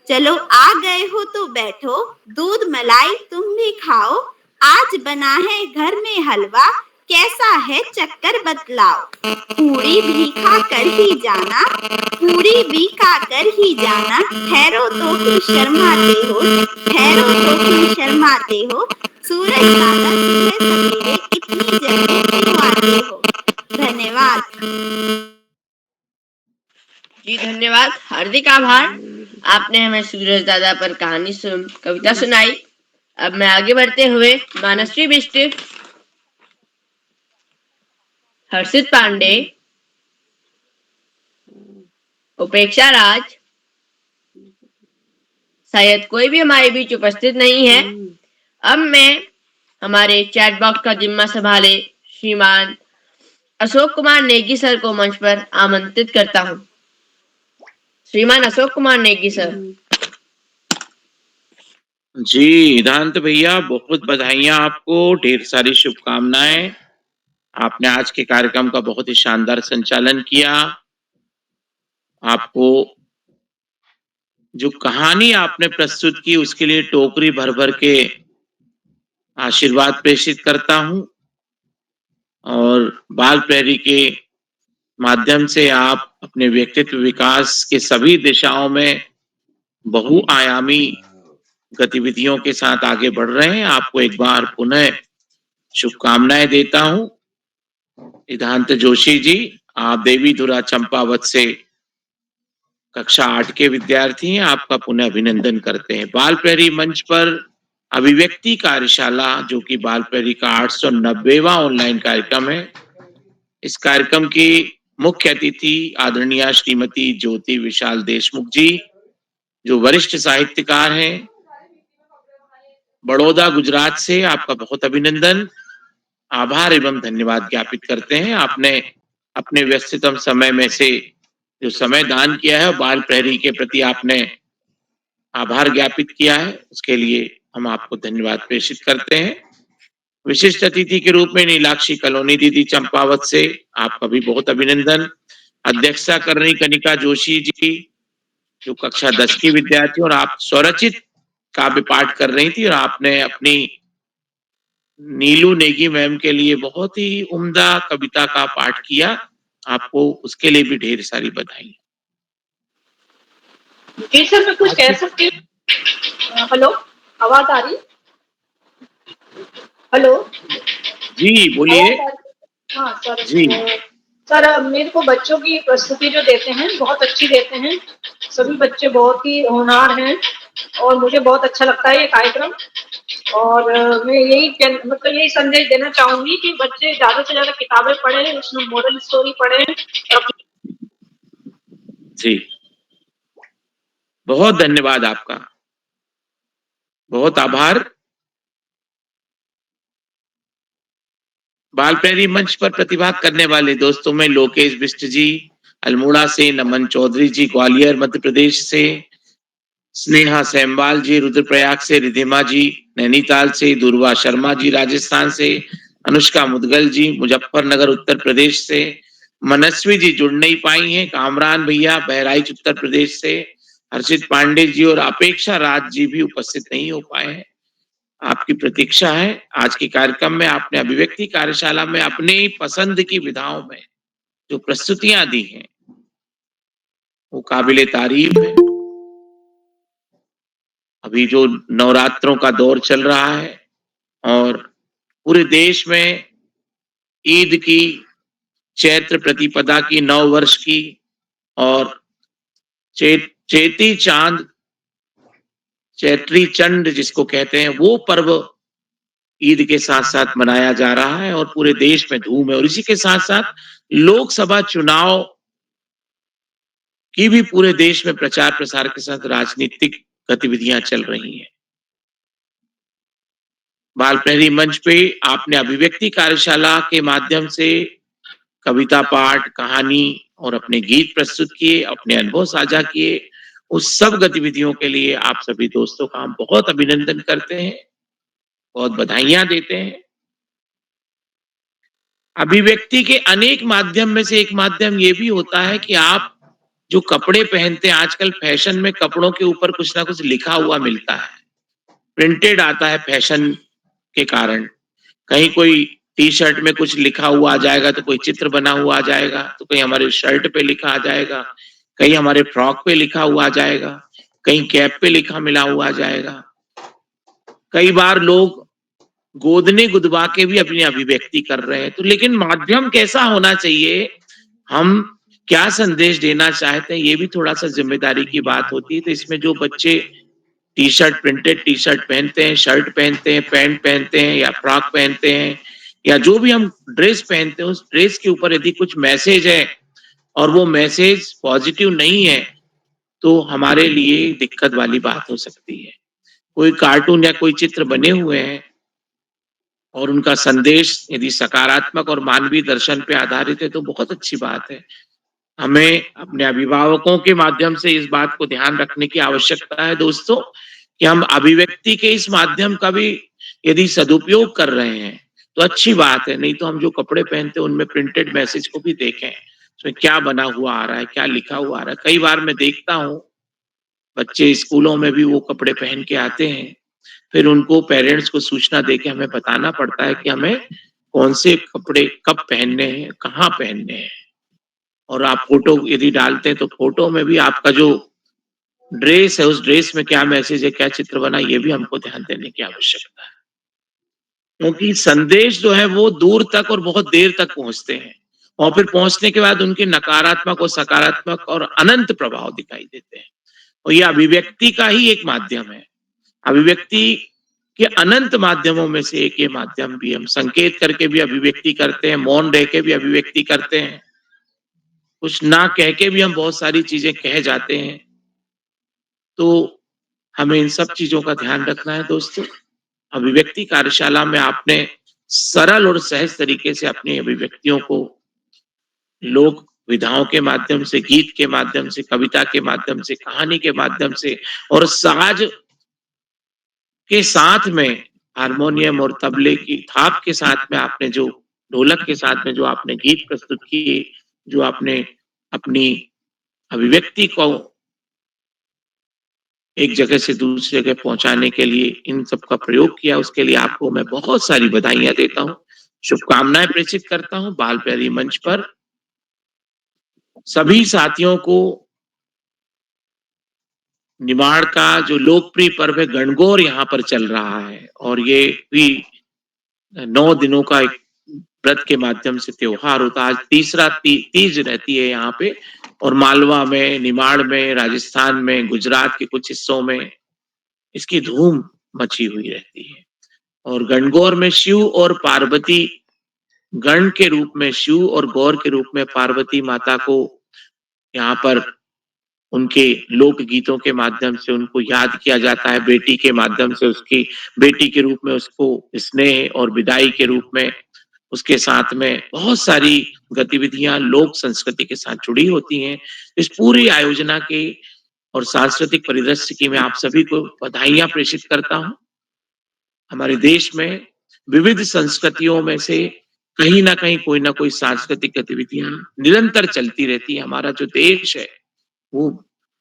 चलो आ गए हो तो बैठो, दूध मलाई तुम भी खाओ। आज बना है घर में हलवा, कैसा है चक्कर बतलाओ। पूरी भी खा कर ही जाना, पूरी भी खा कर ही जाना। ठहरो तो क्यों शर्माते हो, ठहरो तो क्यों शर्माते हो? सूरज दादा सुबह सवेरे इतनी जल्दी क्यों आते हो? धन्यवाद। जी धन्यवाद, हार्दिक आभार। आपने हमें सूरज दादा पर कहानी कविता सुनाई। अब मैं आगे बढ़ते हुए मानसवी बिष्ट, हर्षित पांडे, उपेक्षा राज, शायद कोई भी हमारे बीच उपस्थित नहीं है। अब मैं हमारे चैट बॉक्स का जिम्मा संभाले श्रीमान अशोक कुमार नेगी सर को मंच पर आमंत्रित करता हूँ। श्रीमान अशोक कुमार नेगी सर। जी इदांत भैया, बहुत बधाइयां आपको, ढेर सारी शुभकामनाएं। आपने आज के कार्यक्रम का बहुत ही शानदार संचालन किया। आपको जो कहानी आपने प्रस्तुत की उसके लिए टोकरी भर भर के आशीर्वाद प्रेषित करता हूं, और बाल प्रहरी के माध्यम से आप अपने व्यक्तित्व विकास के सभी दिशाओं में बहुआयामी गतिविधियों के साथ आगे बढ़ रहे हैं। आपको एक बार पुनः शुभकामनाएं देता हूं। इदांत जोशी जी, आप देवीधुरा चंपावत से कक्षा 8 के विद्यार्थी हैं, आपका पुनः अभिनंदन करते हैं। बाल प्रहरी मंच पर अभिव्यक्ति कार्यशाला, जो कि बाल प्रहरी का 890वां ऑनलाइन कार्यक्रम है। इस कार्यक्रम की मुख्य अतिथि आदरणीय श्रीमती ज्योति विशाल देशमुख जी, जो वरिष्ठ साहित्यकार हैं, बड़ौदा गुजरात से। आपका बहुत अभिनंदन, आभार एवं धन्यवाद ज्ञापित करते हैं। आपने अपने व्यस्ततम समय में से जो समय दान किया है, बाल प्रहरी के प्रति आपने आभार ज्ञापित किया है, उसके लिए हम आपको धन्यवाद प्रेषित करते हैं। विशिष्ट अतिथि के रूप में नीलाक्षी कलोनी दीदी चंपावत से, आपका भी बहुत अभिनंदन। अध्यक्षता कर रही कनिका जोशी जी, जो कक्षा 10 की विद्यार्थी, और आप स्वरचित काव्य पाठ कर रही थी, और आपने अपनी नीलू नेगी मैम के लिए बहुत ही उम्दा कविता का पाठ किया। आपको उसके लिए भी ढेर सारी बधाई। जी सर, मैं कुछ कह सकती हूँ? हेलो, आवाज आ रही? हेलो जी बोलिए। हाँ सर जी सर, मेरे को बच्चों की प्रस्तुति जो देते हैं बहुत अच्छी देते हैं। सभी बच्चे बहुत ही होनहार हैं और मुझे बहुत अच्छा लगता है ये कार्यक्रम। और मैं मतलब यही संदेश देना चाहूंगी कि बच्चे ज्यादा से ज्यादा किताबें पढ़ें, उसमें मोरल स्टोरी पढ़ें। जी, बहुत धन्यवाद आपका, बहुत आभार। बाल प्रहरी मंच पर प्रतिभा करने वाले दोस्तों में लोकेश बिष्ट जी अल्मोड़ा से, नमन चौधरी जी ग्वालियर मध्य प्रदेश से, स्नेहा सेमवाल जी रुद्रप्रयाग से, रिधिमा जी नैनीताल से, दुर्वा शर्मा जी राजस्थान से, अनुष्का मुदगल जी मुजफ्फरनगर उत्तर प्रदेश से, मनस्वी जी जुड़ नहीं पाई हैं, कामरान भैया बहराइच उत्तर प्रदेश से, हर्षित पांडे जी और अपेक्षा राज जी भी उपस्थित नहीं हो पाए हैं। आपकी प्रतीक्षा है। आज के कार्यक्रम में आपने अभिव्यक्ति कार्यशाला में अपनी पसंद की विधाओं में जो प्रस्तुतियां दी हैं वो काबिले तारीफ है। अभी जो नवरात्रों का दौर चल रहा है और पूरे देश में ईद की, चैत्र प्रतिपदा की, नव वर्ष की और चेती चांद, चैत्री चंड जिसको कहते हैं, वो पर्व ईद के साथ साथ मनाया जा रहा है और पूरे देश में धूम है। और इसी के साथ साथ लोकसभा चुनाव की भी पूरे देश में प्रचार प्रसार के साथ राजनीतिक गतिविधियां चल रही हैं। बाल प्रहरी मंच पे आपने अभिव्यक्ति कार्यशाला के माध्यम से कविता पाठ, कहानी और अपने गीत प्रस्तुत किए, अपने अनुभव साझा किए। उस सब गतिविधियों के लिए आप सभी दोस्तों का हम बहुत अभिनंदन करते हैं, बहुत बधाइयां देते हैं। अभिव्यक्ति के अनेक माध्यम में से एक माध्यम ये भी होता है कि आप जो कपड़े पहनते हैं, आजकल फैशन में कपड़ों के ऊपर कुछ ना कुछ लिखा हुआ मिलता है, प्रिंटेड आता है फैशन के कारण। कहीं कोई टी शर्ट में कुछ लिखा हुआ आ जाएगा तो कोई चित्र बना हुआ आ जाएगा, तो कहीं हमारे शर्ट पे लिखा आ जाएगा, कहीं हमारे फ्रॉक पे लिखा हुआ आ जाएगा, कहीं कैप पे लिखा मिला हुआ आ जाएगा। कई बार लोग गोदने गुदवा के भी अपनी अभिव्यक्ति कर रहे हैं। तो लेकिन माध्यम कैसा होना चाहिए, हम क्या संदेश देना चाहते हैं, ये भी थोड़ा सा जिम्मेदारी की बात होती है। तो इसमें जो बच्चे T shirt, printed T shirt पहनते हैं, शर्ट पहनते हैं, पैंट पहनते हैं या फ्रॉक पहनते हैं या जो भी हम ड्रेस पहनते हैं, उस ड्रेस के ऊपर यदि कुछ मैसेज है और वो मैसेज पॉजिटिव नहीं है तो हमारे लिए दिक्कत वाली बात हो सकती है। कोई कार्टून या कोई चित्र बने हुए हैं और उनका संदेश यदि सकारात्मक और मानवीय दर्शन पे आधारित है तो बहुत अच्छी बात है। हमें अपने अभिभावकों के माध्यम से इस बात को ध्यान रखने की आवश्यकता है दोस्तों कि हम अभिव्यक्ति के इस माध्यम का भी यदि सदुपयोग कर रहे हैं तो अच्छी बात है, नहीं तो हम जो कपड़े पहनते हैं उनमें प्रिंटेड मैसेज को भी देखें, उसमें क्या बना हुआ आ रहा है, क्या लिखा हुआ आ रहा है। कई बार मैं देखता हूँ बच्चे स्कूलों में भी वो कपड़े पहन के आते हैं, फिर उनको पेरेंट्स को सूचना देके हमें बताना पड़ता है कि हमें कौन से कपड़े कब पहनने हैं, कहाँ पहनने हैं। और आप फोटो यदि डालते हैं तो फोटो में भी आपका जो ड्रेस है उस ड्रेस में क्या मैसेज है, क्या चित्र बना, ये भी हमको ध्यान देने की आवश्यकता है। क्योंकि संदेश जो है वो दूर तक और बहुत देर तक पहुंचते हैं और फिर पहुंचने के बाद उनके नकारात्मक और सकारात्मक और अनंत प्रभाव दिखाई देते हैं। और ये अभिव्यक्ति का ही एक माध्यम है। अभिव्यक्ति के अनंत माध्यमों में से एक ये माध्यम भी, हम संकेत करके भी अभिव्यक्ति करते हैं, मौन रह के भी अभिव्यक्ति करते हैं, कुछ ना कह के भी हम बहुत सारी चीजें कह जाते हैं। तो हमें इन सब चीजों का ध्यान रखना है दोस्तों। अभिव्यक्ति कार्यशाला में आपने सरल और सहज तरीके से अपनी अभिव्यक्तियों को लोक विधाओं के माध्यम से, गीत के माध्यम से, कविता के माध्यम से, कहानी के माध्यम से और साज के साथ में, हारमोनियम और तबले की थाप के साथ में, आपने जो ढोलक के साथ में जो आपने गीत प्रस्तुत किए, जो आपने अपनी अभिव्यक्ति को एक जगह से दूसरी जगह पहुंचाने के लिए इन सब का प्रयोग किया, उसके लिए आपको मैं बहुत सारी बधाइयां देता हूं, शुभकामनाएं प्रेषित करता हूं। बाल प्रहरी मंच पर सभी साथियों को निमाड़ का जो लोकप्रिय पर्व है गणगौर यहाँ पर चल रहा है और ये भी 9 दिनों का एक व्रत के माध्यम से त्योहार होता है। आज तीसरा तीज रहती है यहाँ पे और मालवा में, निमाड़ में, राजस्थान में, गुजरात के कुछ हिस्सों में इसकी धूम मची हुई रहती है। और गणगौर में शिव और पार्वती, गण के रूप में शिव और गौर के रूप में पार्वती माता को यहाँ पर उनके लोक गीतों के माध्यम से उनको याद किया जाता है। बेटी के माध्यम से उसकी बेटी के रूप में उसको स्नेह और विदाई के रूप में उसके साथ में बहुत सारी गतिविधियां लोक संस्कृति के साथ जुड़ी होती हैं। इस पूरी आयोजना के और सांस्कृतिक परिदृश्य की मैं आप सभी को बधाइयां प्रेषित करता हूं। हमारे देश में विविध संस्कृतियों में से कहीं ना कहीं कोई ना कोई सांस्कृतिक गतिविधियां निरंतर चलती रहती है। हमारा जो देश है वो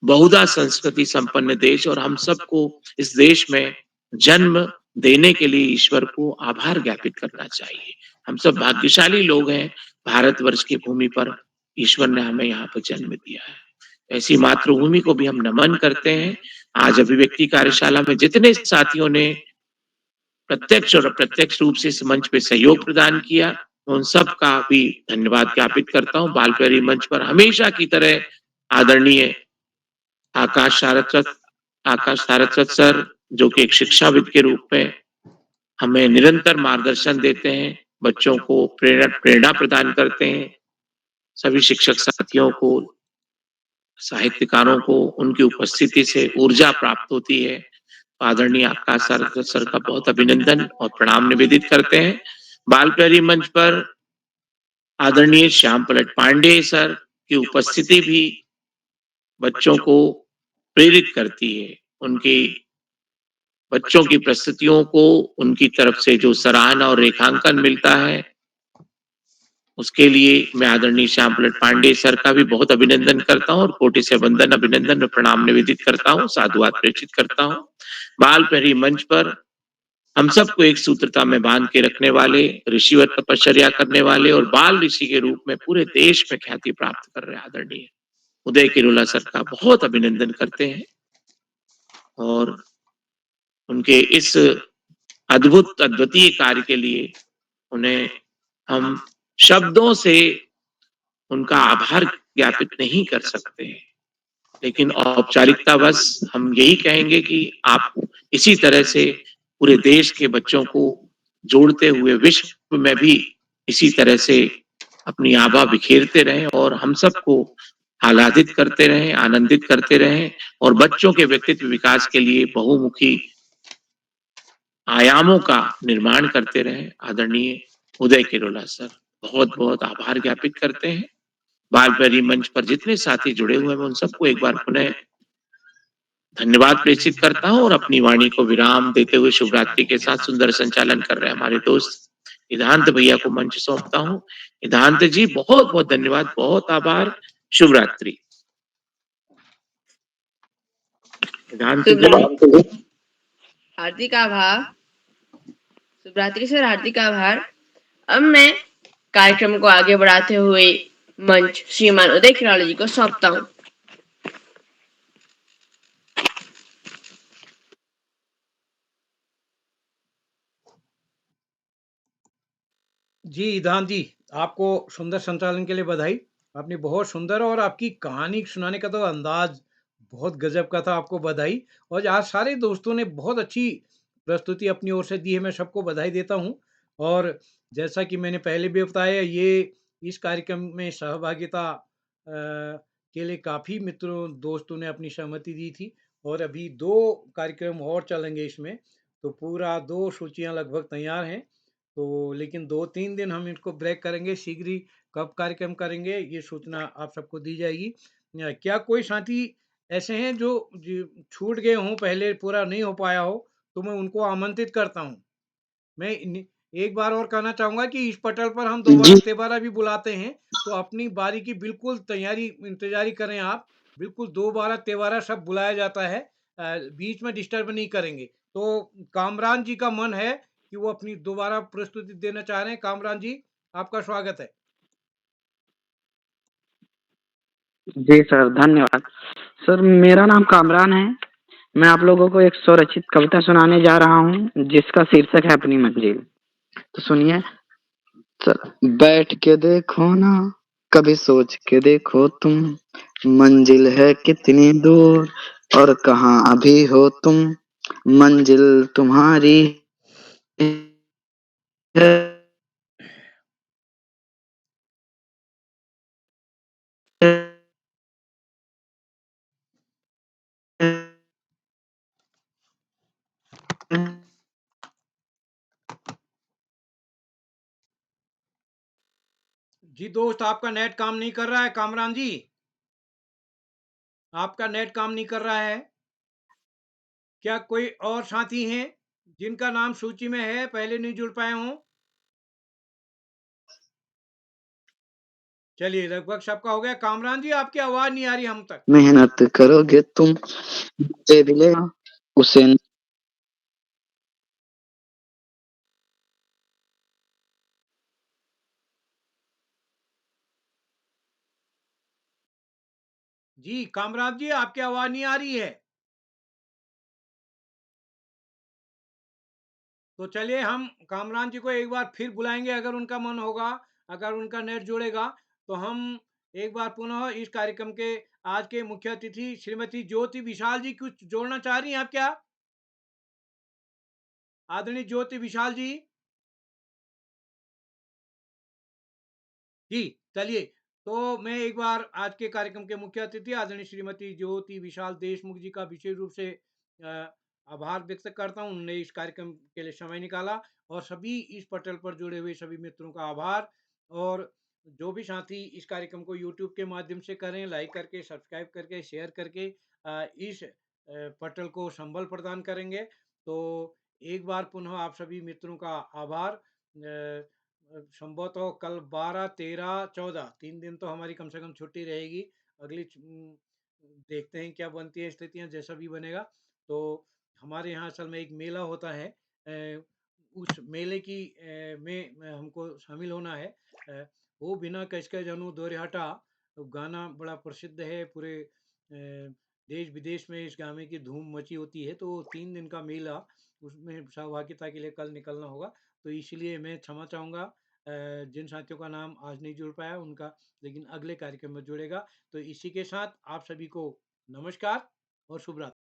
बहुधा संस्कृति संपन्न देश, और हम सबको इस देश में जन्म देने के लिए ईश्वर को आभार ज्ञापित करना चाहिए। हम सब भाग्यशाली लोग हैं, भारतवर्ष की भूमि पर ईश्वर ने हमें यहाँ पर जन्म दिया है। ऐसी मातृभूमि को भी हम नमन करते हैं। आज अभिव्यक्ति कार्यशाला में जितने साथियों ने प्रत्यक्ष और अप्रत्यक्ष रूप से इस मंच पे सहयोग प्रदान किया, मैं उन सब का भी धन्यवाद ज्ञापित करता हूँ। बाल प्यारी मंच पर हमेशा की तरह आदरणीय आकाश सारस्वत सर, जो कि एक शिक्षाविद के रूप में हमें निरंतर मार्गदर्शन देते हैं, बच्चों को प्रेरणा प्रदान करते हैं। सभी शिक्षक साथियों को, साहित्यकारों को उनकी उपस्थिति से ऊर्जा प्राप्त होती है। आदरणीय आकाश सारस्वत सर का बहुत अभिनंदन और प्रणाम निवेदित करते हैं। बाल प्यारी मंच पर आदरणीय श्याम पलट पांडे सर की उपस्थिति भी बच्चों को प्रेरित करती है। उनकी बच्चों की प्रस्तुतियों को उनकी तरफ से जो सराहना और रेखांकन मिलता है, उसके लिए मैं आदरणीय श्याम पलट पांडे सर का भी बहुत अभिनंदन करता हूँ और कोटि से वंदन, अभिनंदन और प्रणाम निवेदित करता हूँ, साधुवाद प्रेषित करता हूँ। बाल प्यारी मंच पर हम सबको एक सूत्रता में बांध के रखने वाले, ऋषिवत तपश्चर्या करने वाले और बाल ऋषि के रूप में पूरे देश में ख्याति प्राप्त कर रहे आदरणीय उदय किरोला सर का बहुत अभिनंदन करते हैं। और उनके इस अद्भुत अद्वितीय कार्य के लिए उन्हें हम शब्दों से उनका आभार ज्ञापित नहीं कर सकते, लेकिन औपचारिकतावश हम यही कहेंगे कि आप इसी तरह से पूरे देश के बच्चों को जोड़ते हुए विश्व में भी इसी तरह से अपनी आभा बिखेरते रहें और हम सबको आह्लादित करते रहें, आनंदित करते रहें और बच्चों के व्यक्तित्व विकास के लिए बहुमुखी आयामों का निर्माण करते रहें। आदरणीय उदय किरोला सर, बहुत बहुत आभार ज्ञापित करते हैं। बाल प्यारी मंच पर जितने साथी जुड़े हुए हैं, मैं उन सबको एक बार पुनः धन्यवाद प्रेषित करता हूं और अपनी वाणी को विराम देते हुए शुभरात्रि के साथ सुंदर संचालन कर रहे हमारे दोस्त इधांत भैया को मंच सौंपता हूं। इधांत जी, बहुत बहुत धन्यवाद, बहुत आभार, शुभरात्रि। इधांत जी, हार्दिक आभार। शुभरात्रि सर, हार्दिक आभार। अब मैं कार्यक्रम को आगे बढ़ाते हुए मंच श्रीमान उदय किरोला जी को सौंपता हूँ। जी इधान जी, आपको सुंदर संचालन के लिए बधाई। आपने बहुत सुंदर और आपकी कहानी सुनाने का तो अंदाज बहुत गजब का था, आपको बधाई। और आज सारे दोस्तों ने बहुत अच्छी प्रस्तुति अपनी ओर से दी है, मैं सबको बधाई देता हूँ। और जैसा कि मैंने पहले भी बताया, ये इस कार्यक्रम में सहभागिता के लिए काफ़ी मित्रों दोस्तों ने अपनी सहमति दी थी और अभी 2 कार्यक्रम और चलेंगे इसमें, तो पूरा 2 सूचियाँ लगभग तैयार हैं। तो लेकिन 2-3 दिन हम इसको ब्रेक करेंगे, शीघ्र ही कब कार्यक्रम करेंगे ये सूचना आप सबको दी जाएगी। क्या कोई साथी ऐसे हैं जो छूट गए हों, पहले पूरा नहीं हो पाया हो, तो मैं उनको आमंत्रित करता हूँ। मैं एक बार और कहना चाहूँगा कि इस पटल पर हम दोबारा तिबारा भी बुलाते हैं, तो अपनी बारी की बिल्कुल इंतजारी करें आप। बिल्कुल दोबारा तिबारा सब बुलाया जाता है, बीच में डिस्टर्ब नहीं करेंगे। तो कामरान जी का मन है कि वो अपनी दोबारा प्रस्तुति देना चाह रहे हैं। कामरान जी, आपका स्वागत है। जी सर, धन्यवाद। सर, मेरा नाम कामरान है। मैं आप लोगों को एक स्वरचित कविता सुनाने जा रहा हूँ, जिसका शीर्षक है अपनी मंजिल। तो सुनिए सर। बैठ के देखो ना, कभी सोच के देखो तुम, मंजिल है कितनी दूर और कहाँ अभी हो तुम। मंजिल तुम्हारी जी दोस्त, आपका नेट काम नहीं कर रहा है कामरान जी। आपका नेट काम नहीं कर रहा है। क्या कोई और साथी हैं जिनका नाम सूची में है, पहले नहीं जुड़ पाए हों? चलिए, लगभग सबका हो गया। कामरान जी, आपकी आवाज नहीं आ रही हम तक। मेहनत करोगे तुम से मिलेगा उसे। जी कामराज जी, आपकी आवाज नहीं आ रही है। तो चलिए, हम कामरान जी को एक बार फिर बुलाएंगे, अगर उनका मन होगा, अगर उनका नेट जुड़ेगा तो हम एक बार पुनः इस कार्यक्रम के आज के मुख्य अतिथि श्रीमती ज्योति विशाल जी कुछ जोड़ना चाह रही हैं आप क्या? आदरणीय ज्योति विशाल जी। जी, चलिए, तो मैं एक बार आज के कार्यक्रम के मुख्य अतिथि आदरणीय श्रीमती ज्योति विशाल देशमुख जी का विशेष रूप से आभार व्यक्त करता हूँ। उन्होंने इस कार्यक्रम के लिए समय निकाला, और सभी इस पटल पर जुड़े हुए सभी मित्रों का आभार। और जो भी साथी इस कार्यक्रम को यूट्यूब के माध्यम से करें, लाइक करके, सब्सक्राइब करके, शेयर करके इस पटल को संबल प्रदान करेंगे। तो एक बार पुनः आप सभी मित्रों का आभार। संभवतः कल 12, 13, 14 3 दिन तो हमारी कम से कम छुट्टी रहेगी। अगली देखते हैं क्या बनती है स्थितियां, जैसा भी बनेगा। तो हमारे यहाँ असल में एक मेला होता है, उस मेले की में हमको शामिल होना है। वो बिना कचके जनू दौरे हटा, तो गाना बड़ा प्रसिद्ध है पूरे देश विदेश में। इस गाने की धूम मची होती है। तो 3 दिन का मेला, उसमें सहभागिता के लिए कल निकलना होगा। तो इसलिए मैं क्षमा चाहूँगा जिन साथियों का नाम आज नहीं जुड़ पाया उनका, लेकिन अगले कार्यक्रम में जुड़ेगा। तो इसी के साथ आप सभी को नमस्कार और शुभ रात्रि।